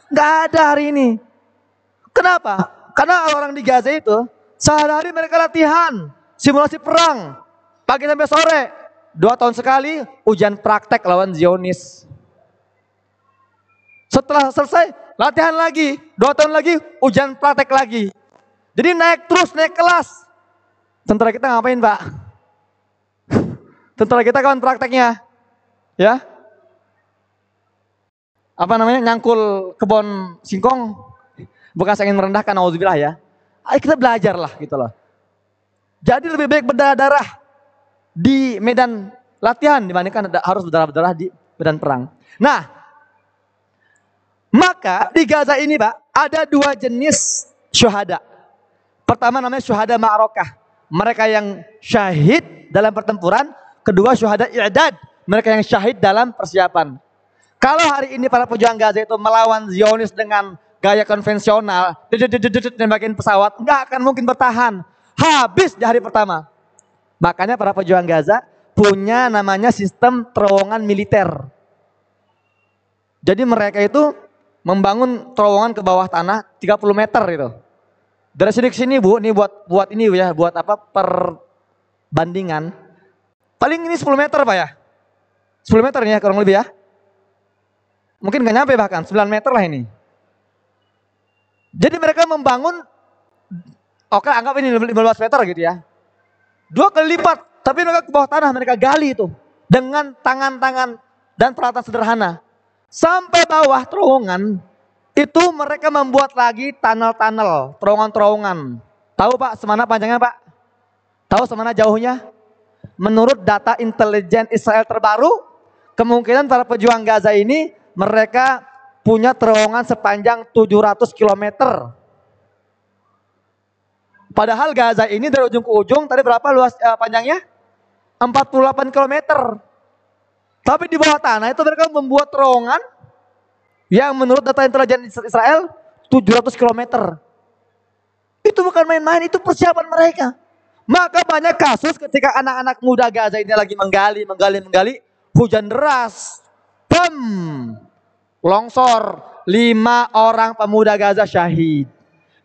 Enggak ada hari ini. Kenapa? Karena orang di Gaza itu sehari-hari mereka latihan. Simulasi perang. Pagi sampai sore. 2 tahun sekali ujian praktek lawan Zionis. Setelah selesai latihan lagi. 2 tahun lagi ujian praktek lagi. Jadi naik terus, naik kelas. Tentara kita ngapain Pak? Tentara kita kawan prakteknya. Ya. Apa namanya? Nyangkul kebun singkong. Bukan saya ingin merendahkan, auzubillah ya. Ayo kita belajar lah gitu loh. Jadi lebih baik berdarah-darah di medan latihan dibandingkan harus berdarah-darah di medan perang. Nah, maka di Gaza ini Pak, ada 2 jenis syuhada. Pertama namanya syuhada ma'rakah. Mereka yang syahid dalam pertempuran. Kedua syuhada i'dad. Mereka yang syahid dalam persiapan. Kalau hari ini para pejuang Gaza itu melawan Zionis dengan gaya konvensional, nembakin pesawat, nggak akan mungkin bertahan. Habis di hari pertama. Makanya para pejuang Gaza punya namanya sistem terowongan militer. Jadi mereka itu membangun terowongan ke bawah tanah 30 meter itu. Dari sini ke sini Bu, ini buat ini ya, buat apa perbandingan. Paling ini 10 meter Pak ya. 10 meter ini ya kurang lebih ya. Mungkin nggak nyampe bahkan 9 meter lah ini. Jadi mereka membangun, oke anggap ini 15 meter gitu ya. 2 kali lipat, tapi mereka ke bawah tanah mereka gali itu. Dengan tangan-tangan dan peralatan sederhana. Sampai bawah terowongan, itu mereka membuat lagi tunnel-tunnel, terowongan-terowongan. Tahu Pak semana panjangnya Pak? Tahu semana jauhnya? Menurut data intelijen Israel terbaru, kemungkinan para pejuang Gaza ini mereka punya terowongan sepanjang 700 km. Padahal Gaza ini dari ujung ke ujung tadi berapa luas panjangnya? 48 km. Tapi di bawah tanah itu mereka membuat terowongan yang menurut data intelijen Israel 700 km. Itu bukan main-main, itu persiapan mereka. Maka banyak kasus ketika anak-anak muda Gaza ini lagi menggali, hujan deras, longsor, 5 orang pemuda Gaza syahid.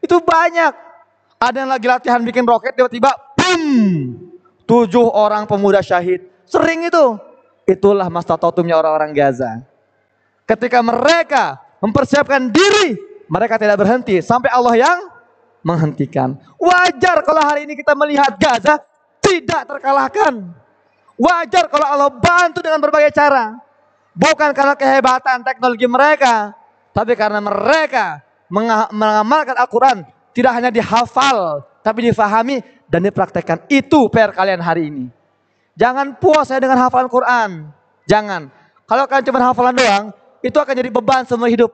Itu banyak. Ada yang lagi latihan bikin roket, tiba-tiba 7 orang pemuda syahid. Sering itu. Itulah mastatotumnya orang-orang Gaza. Ketika mereka mempersiapkan diri, mereka tidak berhenti sampai Allah yang menghentikan. Wajar kalau hari ini kita melihat Gaza tidak terkalahkan. Wajar kalau Allah bantu dengan berbagai cara. Bukan karena kehebatan teknologi mereka, tapi karena mereka mengamalkan Al-Quran. Tidak hanya dihafal, tapi difahami dan dipraktekkan. Itu PR kalian hari ini. Jangan puas saya dengan hafalan Quran. Jangan. Kalau kalian cuma hafalan doang, itu akan jadi beban seumur hidup.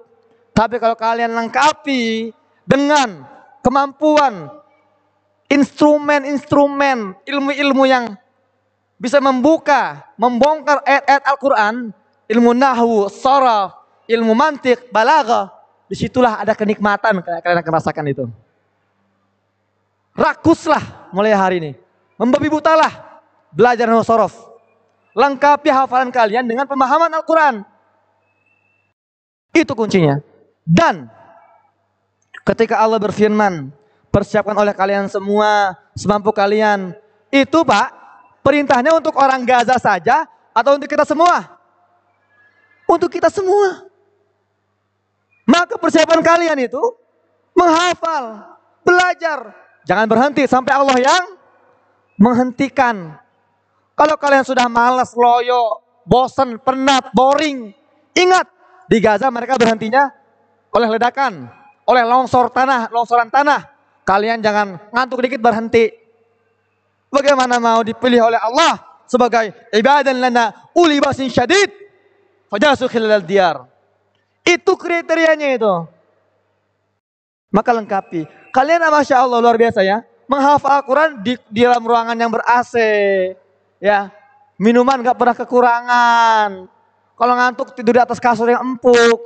Tapi kalau kalian lengkapi dengan kemampuan, instrumen-instrumen, ilmu-ilmu yang bisa membongkar ayat-ayat Al-Quran, ilmu nahwu, sharaf, ilmu mantik, balaghah, disitulah ada kenikmatan kalian akan rasakan itu. Rakuslah mulai hari ini. Membabi butalah. Belajar nahwu sharaf. Lengkapi hafalan kalian dengan pemahaman Al-Quran. Itu kuncinya. Dan ketika Allah berfirman, persiapkan oleh kalian semua semampu kalian. Itu Pak, perintahnya untuk orang Gaza saja atau untuk kita semua? Untuk kita semua. Maka persiapan kalian itu menghafal, belajar. Jangan berhenti sampai Allah yang menghentikan. Kalau kalian sudah malas, loyo, bosan, penat, boring, ingat di Gaza mereka berhentinya oleh ledakan, oleh longsoran tanah. Kalian jangan ngantuk dikit berhenti. Bagaimana mau dipilih oleh Allah sebagai ibadan lana uli basin syadid fajasu khilal diyar. Itu kriterianya itu. Maka lengkapi. Kalian Masya Allah luar biasa ya. Menghafal Al-Quran di dalam ruangan yang ber-AC. Ya, minuman gak pernah kekurangan. Kalau ngantuk tidur di atas kasur yang empuk.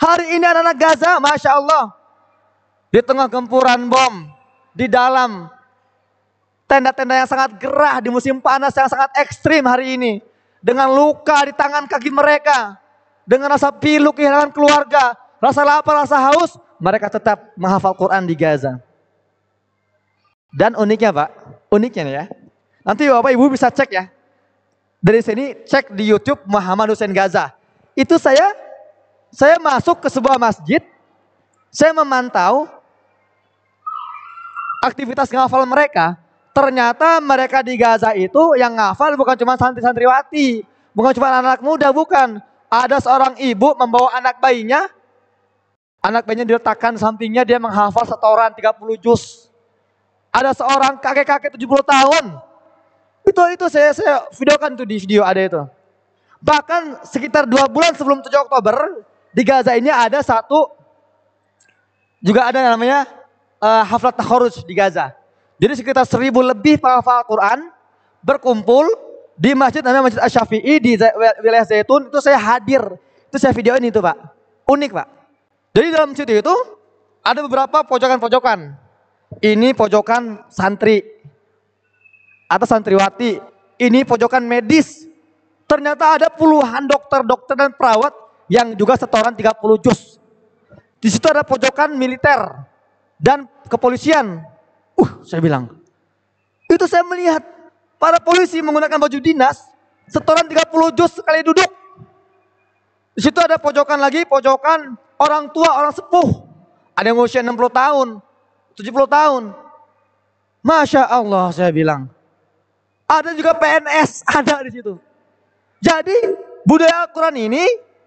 Hari ini anak-anak Gaza, Masya Allah. Di tengah gempuran bom. Di dalam tenda-tenda yang sangat gerah di musim panas yang sangat ekstrim hari ini. Dengan luka di tangan kaki mereka. Dengan rasa pilu kehilangan keluarga. Rasa lapar, rasa haus. Mereka tetap menghafal Quran di Gaza. Dan uniknya Pak, uniknya nih ya. Nanti Bapak Ibu bisa cek ya. Dari sini cek di YouTube Muhammad Hussein Gaza. Itu saya masuk ke sebuah masjid. Saya memantau aktivitas ngafal mereka. Ternyata mereka di Gaza itu yang ngafal bukan cuma santri-santriwati. Bukan cuma anak muda, bukan. Ada seorang ibu membawa anak bayinya. Anak bayinya diletakkan sampingnya, dia menghafal setoran 30 juz. Ada seorang kakek-kakek 70 tahun. Itu saya videokan tuh di video ada itu. Bahkan sekitar 2 bulan sebelum 7 Oktober di Gaza ini ada juga ada namanya haflat takharuj di Gaza. Jadi sekitar 1000 lebih penghafal Al-Quran berkumpul di masjid namanya Masjid Asy-Syafi'i di wilayah Zaitun. Itu saya hadir, itu saya videoin itu Pak. Unik Pak. Jadi dalam situ itu ada beberapa pojokan-pojokan. Ini pojokan santri atau santriwati. Ini pojokan medis. Ternyata ada puluhan dokter-dokter dan perawat yang juga setoran 30 juz. Di situ ada pojokan militer dan kepolisian. Saya bilang, itu saya melihat para polisi menggunakan baju dinas, setoran 30 juz sekali duduk. Di situ ada pojokan lagi, pojokan orang tua, orang sepuh. Ada yang usia 60 tahun, 70 tahun. Masya Allah, saya bilang. Ada juga PNS, ada di situ. Jadi budaya Al-Quran ini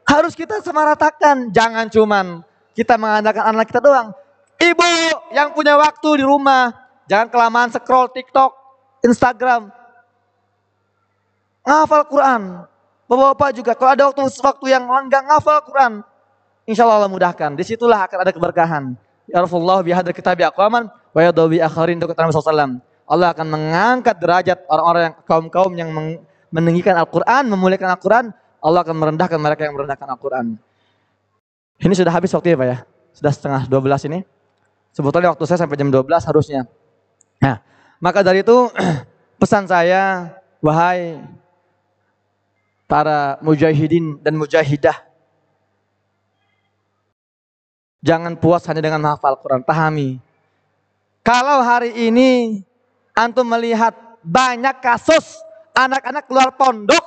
harus kita samaratakan. Jangan cuman kita mengandalkan anak kita doang. Ibu yang punya waktu di rumah, jangan kelamaan scroll TikTok, Instagram. Ngafal Quran. Bapak-bapak juga, kalau ada waktu yang lenggang ngafal Quran, insya Allah mudahkan. Disitulah akan ada keberkahan. Ya Rasulullah bihadar kitabi aqwaman wa yadawi akharin untuk Nabi SAW. Allah akan mengangkat derajat orang-orang yang kaum-kaum yang meninggikan Al-Quran, memuliakan Al-Quran. Allah akan merendahkan mereka yang merendahkan Al-Quran. Ini sudah habis waktunya Pak ya. Sudah setengah 12 ini. Sebetulnya waktu saya sampai jam 12 harusnya. Nah, maka dari itu pesan saya, wahai para mujahidin dan mujahidah, jangan puas hanya dengan menghafal Quran, pahami. Kalau hari ini antum melihat banyak kasus anak-anak keluar pondok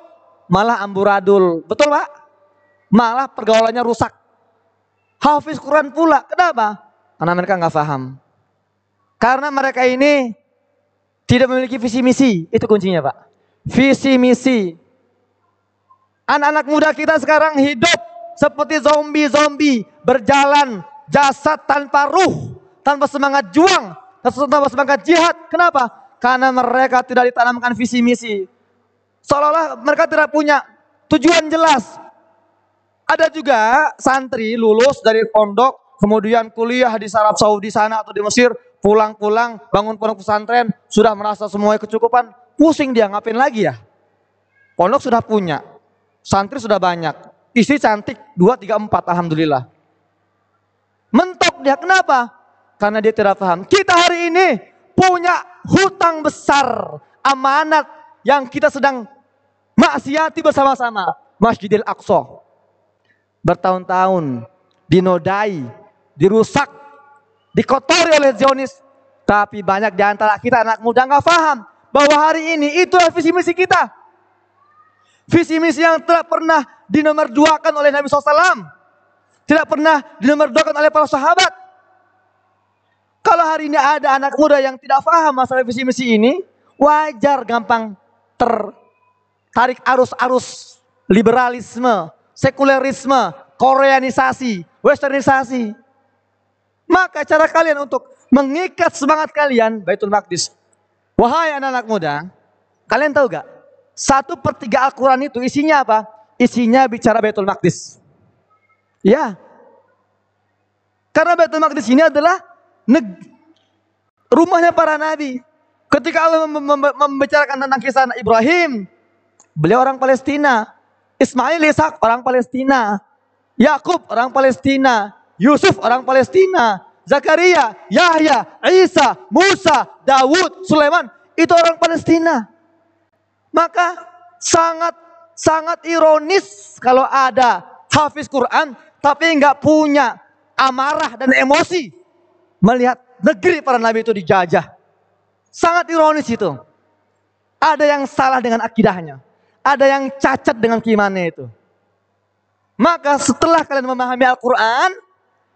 malah amburadul, betul Pak? Malah pergaulannya rusak. Hafiz Quran pula, kenapa? Karena mereka nggak paham. Karena mereka ini tidak memiliki visi misi, itu kuncinya Pak. Visi misi. Anak-anak muda kita sekarang hidup seperti zombie-zombie, berjalan jasad tanpa ruh, tanpa semangat juang, tanpa semangat jihad. Kenapa? Karena mereka tidak ditanamkan visi misi. Seolah-olah mereka tidak punya tujuan jelas. Ada juga santri lulus dari pondok, kemudian kuliah di Arab Saudi sana atau di Mesir, pulang-pulang bangun pondok pesantren, sudah merasa semuanya kecukupan, pusing dia ngapain lagi ya? Pondok sudah punya, santri sudah banyak, istri cantik 2, 3, 4, alhamdulillah. Mentok dia, kenapa? Karena dia tidak paham. Kita hari ini punya hutang besar, amanat yang kita sedang maksiati bersama-sama. Masjidil Aqsa bertahun-tahun dinodai, dirusak, dikotori oleh Zionis. Tapi banyak di antara kita anak muda nggak paham bahwa hari ini itulah visi misi kita. Visi misi yang tidak pernah dinomorduakan oleh Nabi SAW, tidak pernah dinomorduakan oleh para sahabat. Kalau hari ini ada anak muda yang tidak paham masalah visi misi ini, wajar gampang tertarik arus-arus liberalisme, sekulerisme, koreanisasi, westernisasi. Maka cara kalian untuk mengikat semangat kalian, Baitul Maqdis. Wahai anak-anak muda, kalian tahu gak? 1/3 Al-Quran itu isinya apa? Isinya bicara Baitul Maqdis. Ya. Karena Baitul Maqdis ini adalah rumahnya para nabi. Ketika Allah membicarakan tentang kisah Ibrahim, beliau orang Palestina. Ismail, Ishak orang Palestina. Yakub orang Palestina. Yusuf orang Palestina. Zakaria, Yahya, Isa, Musa, Dawud, Sulaiman, itu orang Palestina. Maka sangat ironis kalau ada hafiz Quran tapi nggak punya amarah dan emosi melihat negeri para nabi itu dijajah. Sangat ironis itu. Ada yang salah dengan akidahnya. Ada yang cacat dengan keimanannya itu. Maka setelah kalian memahami Al-Quran,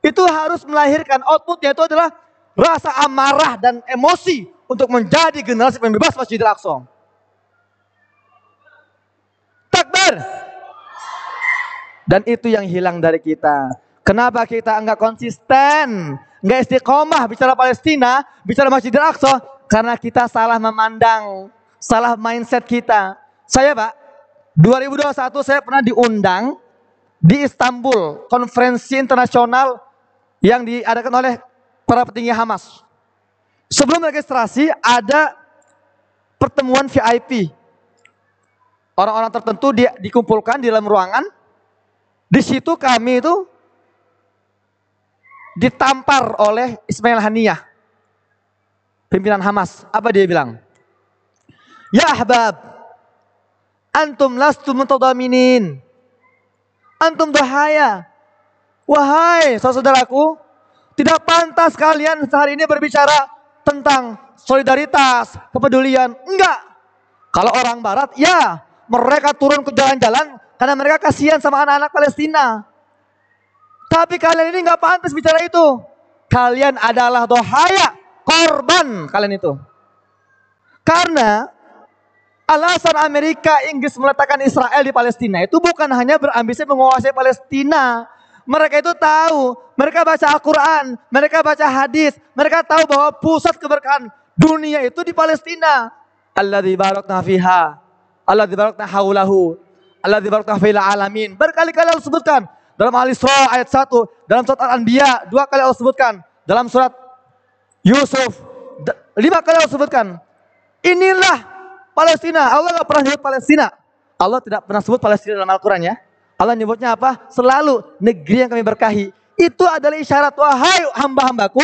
itu harus melahirkan outputnya itu adalah rasa amarah dan emosi untuk menjadi generasi pembebas Masjidil Aqsa. Takbir. Dan itu yang hilang dari kita. Kenapa kita enggak konsisten, enggak istiqomah bicara Palestina, bicara Masjidil Aqsa? Karena kita salah memandang, salah mindset kita. Saya Pak, 2021 saya pernah diundang di Istanbul, konferensi internasional yang diadakan oleh para petinggi Hamas. Sebelum registrasi ada pertemuan VIP. Orang-orang tertentu dikumpulkan di dalam ruangan. Di situ kami itu ditampar oleh Ismail Haniyah, pimpinan Hamas. Apa dia bilang? Ya ahbab, antum lastum mutadaminin. Antum bahaya. Wahai saudaraku, tidak pantas kalian hari ini berbicara tentang solidaritas, kepedulian. Enggak. Kalau orang barat, ya mereka turun ke jalan-jalan karena mereka kasihan sama anak-anak Palestina. Tapi kalian ini enggak pantas bicara itu. Kalian adalah dohaya, korban kalian itu. Karena alasan Amerika, Inggris meletakkan Israel di Palestina itu bukan hanya berambisi menguasai Palestina. Mereka itu tahu, mereka baca Al-Quran, mereka baca hadis, mereka tahu bahwa pusat keberkahan dunia itu di Palestina. Alladzi barakna fiha, alladzi barakna haulahu, alladzi barakna fil alamin. Berkali-kali Allah sebutkan dalam Al-Isra ayat 1, dalam surat Al-Anbiya 2 kali Allah sebutkan, dalam surat Yusuf 5 kali Allah sebutkan. Inilah Palestina. Allah nggak pernah sebut Palestina. Allah tidak pernah sebut Palestina dalam Al-Quran ya. Allah nyebutnya apa? Selalu negeri yang kami berkahi. Itu adalah isyarat, wahai hamba-hambaku,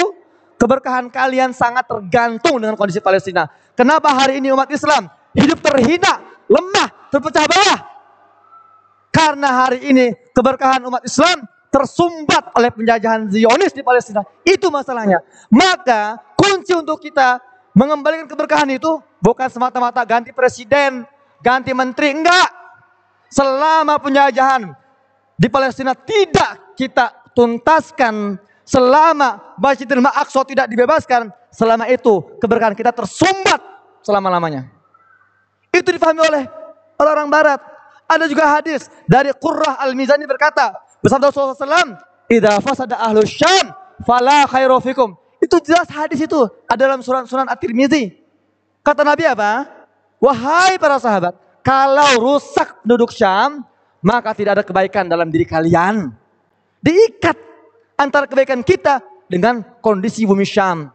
keberkahan kalian sangat tergantung dengan kondisi Palestina. Kenapa hari ini umat Islam hidup terhina, lemah, terpecah belah? Karena hari ini keberkahan umat Islam tersumbat oleh penjajahan Zionis di Palestina. Itu masalahnya. Maka kunci untuk kita mengembalikan keberkahan itu bukan semata-mata ganti presiden, ganti menteri, enggak. Selama penjajahan di Palestina tidak kita tuntaskan, selama Masjidil Aqsa tidak dibebaskan, selama itu keberkahan kita tersumbat selama-lamanya. Itu difahami oleh orang Barat. Ada juga hadis dari Qurrah Al-Mizani berkata, bersabda Rasulullah SAW, "Idza fasada ahlus Syam, fala khairu fikum." Itu jelas hadis itu ada dalam Sunan At-Tirmizi. Kata Nabi apa? Wahai para sahabat, kalau rusak penduduk Syam, maka tidak ada kebaikan dalam diri kalian. Diikat antara kebaikan kita dengan kondisi bumi Syam.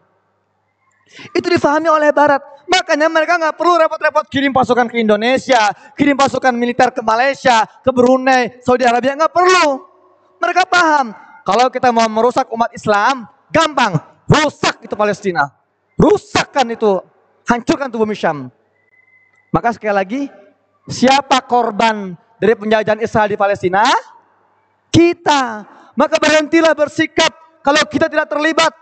Itu difahami oleh Barat. Makanya mereka nggak perlu repot-repot kirim pasukan ke Indonesia, kirim pasukan militer ke Malaysia, ke Brunei, Saudi Arabia, nggak perlu. Mereka paham kalau kita mau merusak umat Islam, gampang, rusak itu Palestina, rusakkan itu, hancurkan tubuh bumi Syam. Maka sekali lagi, siapa korban dari penjajahan Israel di Palestina? Kita. Maka berhentilah bersikap kalau kita tidak terlibat.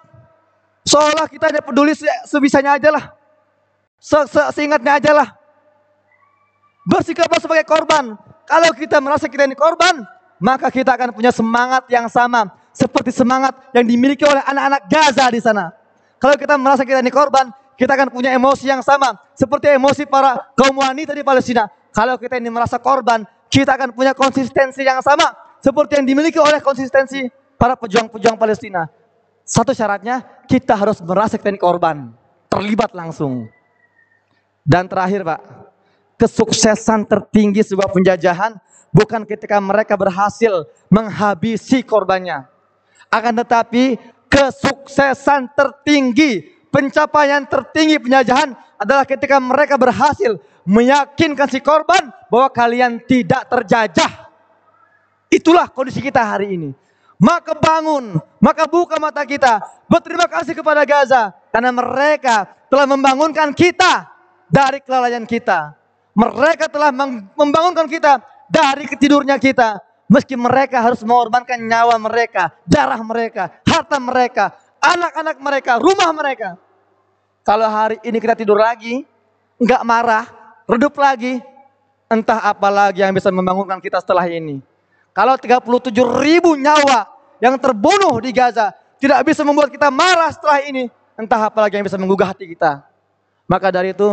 Seolah kita hanya peduli sebisanya aja lah. Seingatnya aja lah. Bersikaplah sebagai korban. Kalau kita merasa kita ini korban, maka kita akan punya semangat yang sama. Seperti semangat yang dimiliki oleh anak-anak Gaza di sana. Kalau kita merasa kita ini korban, kita akan punya emosi yang sama. Seperti emosi para kaum wanita di Palestina. Kalau kita ini merasa korban, kita akan punya konsistensi yang sama. Seperti yang dimiliki oleh konsistensi para pejuang-pejuang Palestina. Satu syaratnya, kita harus merasa kita ini korban. Terlibat langsung. Dan terakhir Pak, kesuksesan tertinggi sebuah penjajahan bukan ketika mereka berhasil menghabisi korbannya. Akan tetapi kesuksesan tertinggi, pencapaian tertinggi penjajahan adalah ketika mereka berhasil meyakinkan si korban bahwa kalian tidak terjajah. Itulah kondisi kita hari ini. Maka bangun, maka buka mata kita. Berterima kasih kepada Gaza karena mereka telah membangunkan kita dari kelalaian kita. Mereka telah membangunkan kita dari ketidurnya kita. Meski mereka harus mengorbankan nyawa mereka, darah mereka, harta mereka, anak-anak mereka, rumah mereka. Kalau hari ini kita tidur lagi, enggak marah, redup lagi, entah apa lagi yang bisa membangunkan kita setelah ini. Kalau 37.000 nyawa yang terbunuh di Gaza tidak bisa membuat kita marah setelah ini, entah apa lagi yang bisa menggugah hati kita. Maka dari itu,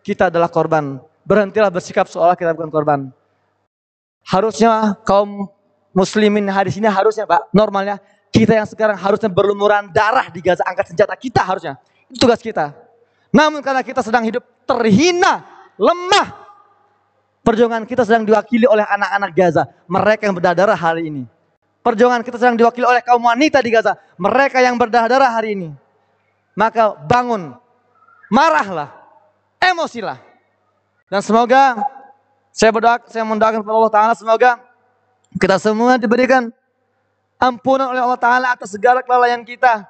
kita adalah korban. Berhentilah bersikap seolah kita bukan korban. Harusnya kaum muslimin hari ini harusnya Pak, normalnya kita yang sekarang harusnya berlumuran darah di Gaza, angkat senjata kita harusnya. Itu tugas kita. Namun karena kita sedang hidup terhina, lemah, perjuangan kita sedang diwakili oleh anak-anak Gaza, mereka yang berdarah hari ini. Perjuangan kita sedang diwakili oleh kaum wanita di Gaza, mereka yang berdarah hari ini. Maka bangun, marahlah, emosilah. Dan semoga saya mendoakan kepada Allah Ta'ala, semoga kita semua diberikan ampunan oleh Allah Ta'ala atas segala kelalaian kita,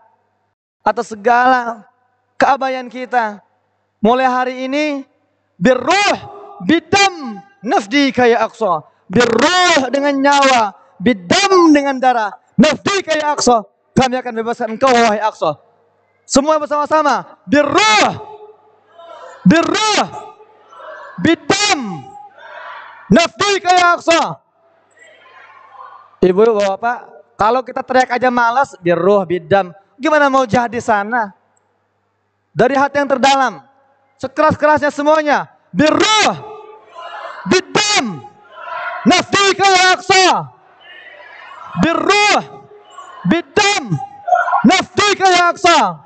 atas segala keabaian kita. Mulai hari ini, birruh, bidam, nafdi kaya aqsa. Birruh dengan nyawa, bidam dengan darah. Nafdika ya Aqsa, kami akan bebaskan engkau wahai Aqsa. Semua bersama-sama, birruh, birruh, bidam, nafdika ya Aqsa. Ibu, bapak, kalau kita teriak aja malas, birruh, bidam, gimana mau jihad di sana? Dari hati yang terdalam, sekeras-kerasnya semuanya, birruh, bidam, nafdika ya Aqsa. Birruh, bidam, nafdika ya Aqsa.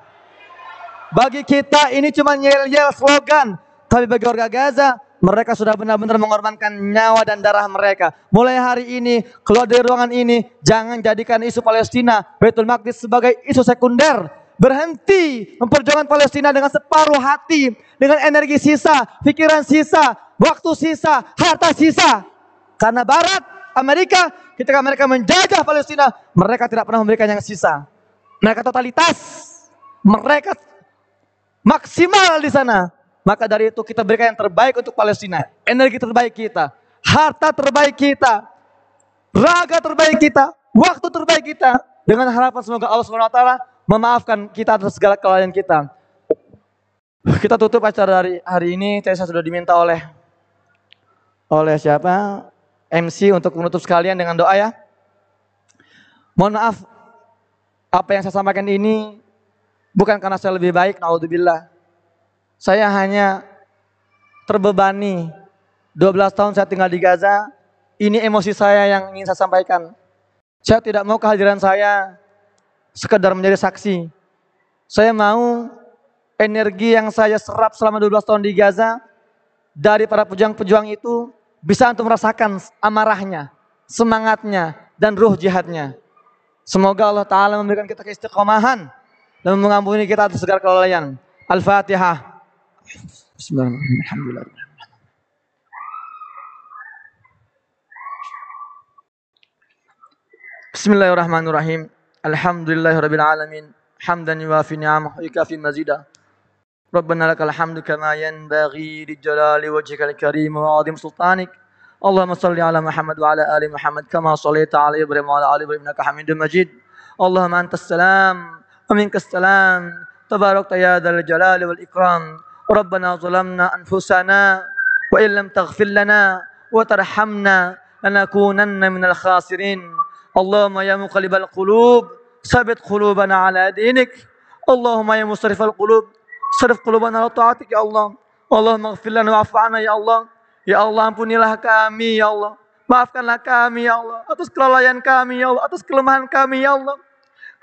Bagi kita ini cuma yel-yel slogan, tapi bagi warga Gaza, mereka sudah benar-benar mengorbankan nyawa dan darah mereka. Mulai hari ini, keluar dari ruangan ini, jangan jadikan isu Palestina, Baitul Maqdis sebagai isu sekunder. Berhenti memperjuangkan Palestina dengan separuh hati, dengan energi sisa, pikiran sisa, waktu sisa, harta sisa. Karena Barat, Amerika, ketika mereka menjajah Palestina, mereka tidak pernah memberikan yang sisa. Mereka totalitas, mereka maksimal di sana. Maka dari itu kita berikan yang terbaik untuk Palestina. Energi terbaik kita, harta terbaik kita, raga terbaik kita, waktu terbaik kita. Dengan harapan semoga Allah SWT memaafkan kita atas segala kelalaian kita. Kita tutup acara hari ini. Saya sudah diminta oleh siapa? MC untuk menutup sekalian dengan doa ya. Mohon maaf, apa yang saya sampaikan ini bukan karena saya lebih baik, naudzubillah. Saya hanya terbebani. 12 tahun saya tinggal di Gaza. Ini emosi saya yang ingin saya sampaikan. Saya tidak mau kehadiran saya sekedar menjadi saksi. Saya mau energi yang saya serap selama 12 tahun di Gaza dari para pejuang-pejuang itu bisa untuk merasakan amarahnya, semangatnya, dan ruh jihadnya. Semoga Allah Ta'ala memberikan kita keistiqomahan dan mengampuni kita atas segala kelalaian. Al-Fatihah. Bismillahirrahmanirrahim. Bismillahirrahmanirrahim. Alhamdulillahirabbil alamin. Hamdan yuwafi ni'amahu wa yukafi mazida. Rabbana lakal hamdu kama yanbaghi lijalali wajhikal karim wa 'azim sultanik. Allahumma shalli ala Muhammad wa ala ali Muhammad kama shallaita ala Ibrahim wa ala ali Ibrahim innaka Hamidum Majid. Allahumma antas salam wa minkas salam. Tabarakta ya dzal jalali wal ikram. Rabbana zalamna anfusana wa illam taghfir lana wa tarhamna lanakunanna minal khasirin. Allahumma ya muqallibal qulub, sabit qulubana ala dinik. Allahumma ya musrifal qulub, sarif qulubana ala ta'atik ya Allah. Allahumma ighfir lana wa'fu 'anna ya Allah. Ya Allah, ampunilah kami ya Allah. Maafkanlah kami ya Allah atas kelalaian kami ya Allah, atas kelemahan kami ya Allah.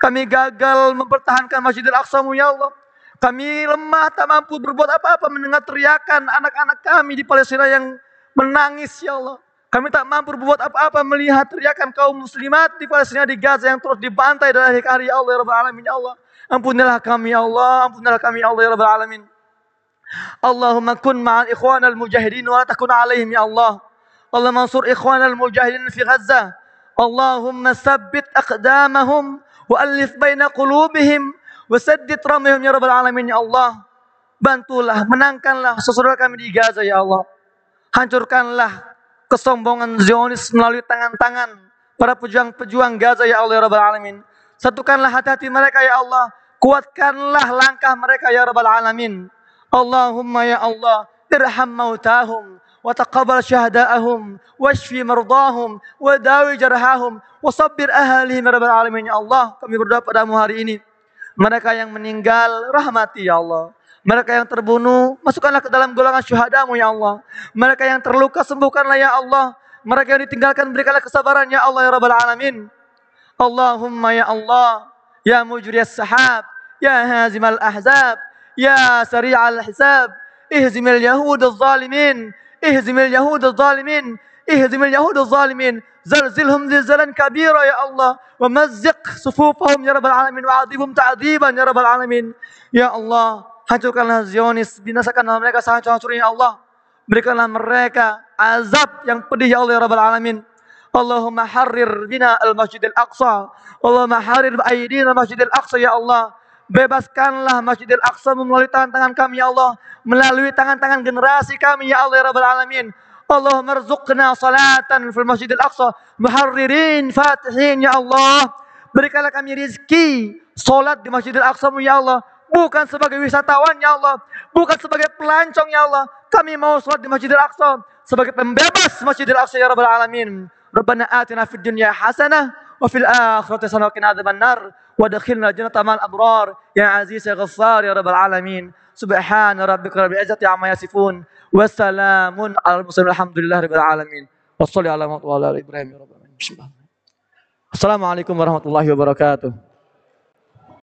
Kami gagal mempertahankan Masjidil Aqsa-Mu ya Allah. Kami lemah, tak mampu berbuat apa-apa mendengar teriakan anak-anak kami di Palestina yang menangis ya Allah. Kami tak mampu berbuat apa-apa melihat teriakan kaum muslimat di Palestina, di Gaza yang terus dibantai dari hari ya Allah ya Rabbal Alamin ya Allah. Ampunilah kami ya Allah, ampunilah kami ya Allah ya Rabbal Alamin. Allahumma kun ma'al ikhwanal mujahidin wa la takun alaihim ya Allah. Allahumma ansur ikhwanal mujahidin fi Gaza. Allahumma sabbit aqdamahum wa alif baina qulubihim wasaddid ramyahum ya Rabbal Alamin ya Allah. Bantulah, menangkanlah saudara kami di Gaza ya Allah. Hancurkanlah kesombongan Zionis melalui tangan-tangan para pejuang-pejuang Gaza ya Allah ya Rabbal Alamin. Satukanlah hati-hati mereka ya Allah. Kuatkanlah langkah mereka ya Rabbal Alamin. Allahumma ya Allah, irham mautahum wa taqabbal syuhada'ahum washfi mardahum wa dawi jarhahum wa sabbir ahlihim ya Rabbal Alamin ya Allah. Kami berdoa padamu hari ini. Mereka yang meninggal, rahmati ya Allah. Mereka yang terbunuh, masukkanlah ke dalam golongan syuhadamu ya Allah. Mereka yang terluka, sembuhkanlah ya Allah. Mereka yang ditinggalkan, berikanlah kesabaran ya Allah ya Rabbal Alamin. Allahumma ya Allah, ya mujriyas sahab, ya hazimal ahzab, ya sari'al hisab, ihzimil yahudaz zalimin, ihzimil yahudaz zalimin, ihzimil yahudaz zalimin. Zalzilhum zilzalan kabira ya Allah, wa mazziq sufufahum ya Rabbal Alamin, wa adibhum ta'adiban ya Rabbal Alamin. Ya Allah, hancurkanlah Zionis, binasakanlah mereka sehancur-hancurnya ya Allah. Berikanlah mereka azab yang pedih ya Allah ya Rabbal Alamin. Allahumma harrir bina al-Masjidil Aqsa. Allahumma harrir ba'aidina al-Masjidil Aqsa ya Allah. Bebaskanlah Masjidil Aqsa melalui tangan-tangan kami ya Allah, melalui tangan-tangan generasi kami ya Allah ya Rabbal Alamin. Allahumma rzuqna salatan fil Masjidil Aqsa muharririn fatihin ya Allah. Berikanlah kami rizki salat di Masjidil Aqsa ya Allah, bukan sebagai wisatawan ya Allah, bukan sebagai pelancong ya Allah. Kami mau salat di Masjidil Aqsa sebagai pembebas Masjidil Aqsa ya Rabbal Alamin. Rabbana atina fid dunya hasanah wa fil akhirati hasanah wa qina adzabannar wa adkhilna jannata ma'al abrar ya aziz ya ghaffar ya Rabbal Alamin. Subhana rabbika rabbil izzati amma yasifun. Wassalamun ala mursalin alhamdulillahi rabbil alamin. Wassallallahu ala Ibrahim ya rabbal alamin. Assalamualaikum warahmatullahi wabarakatuh.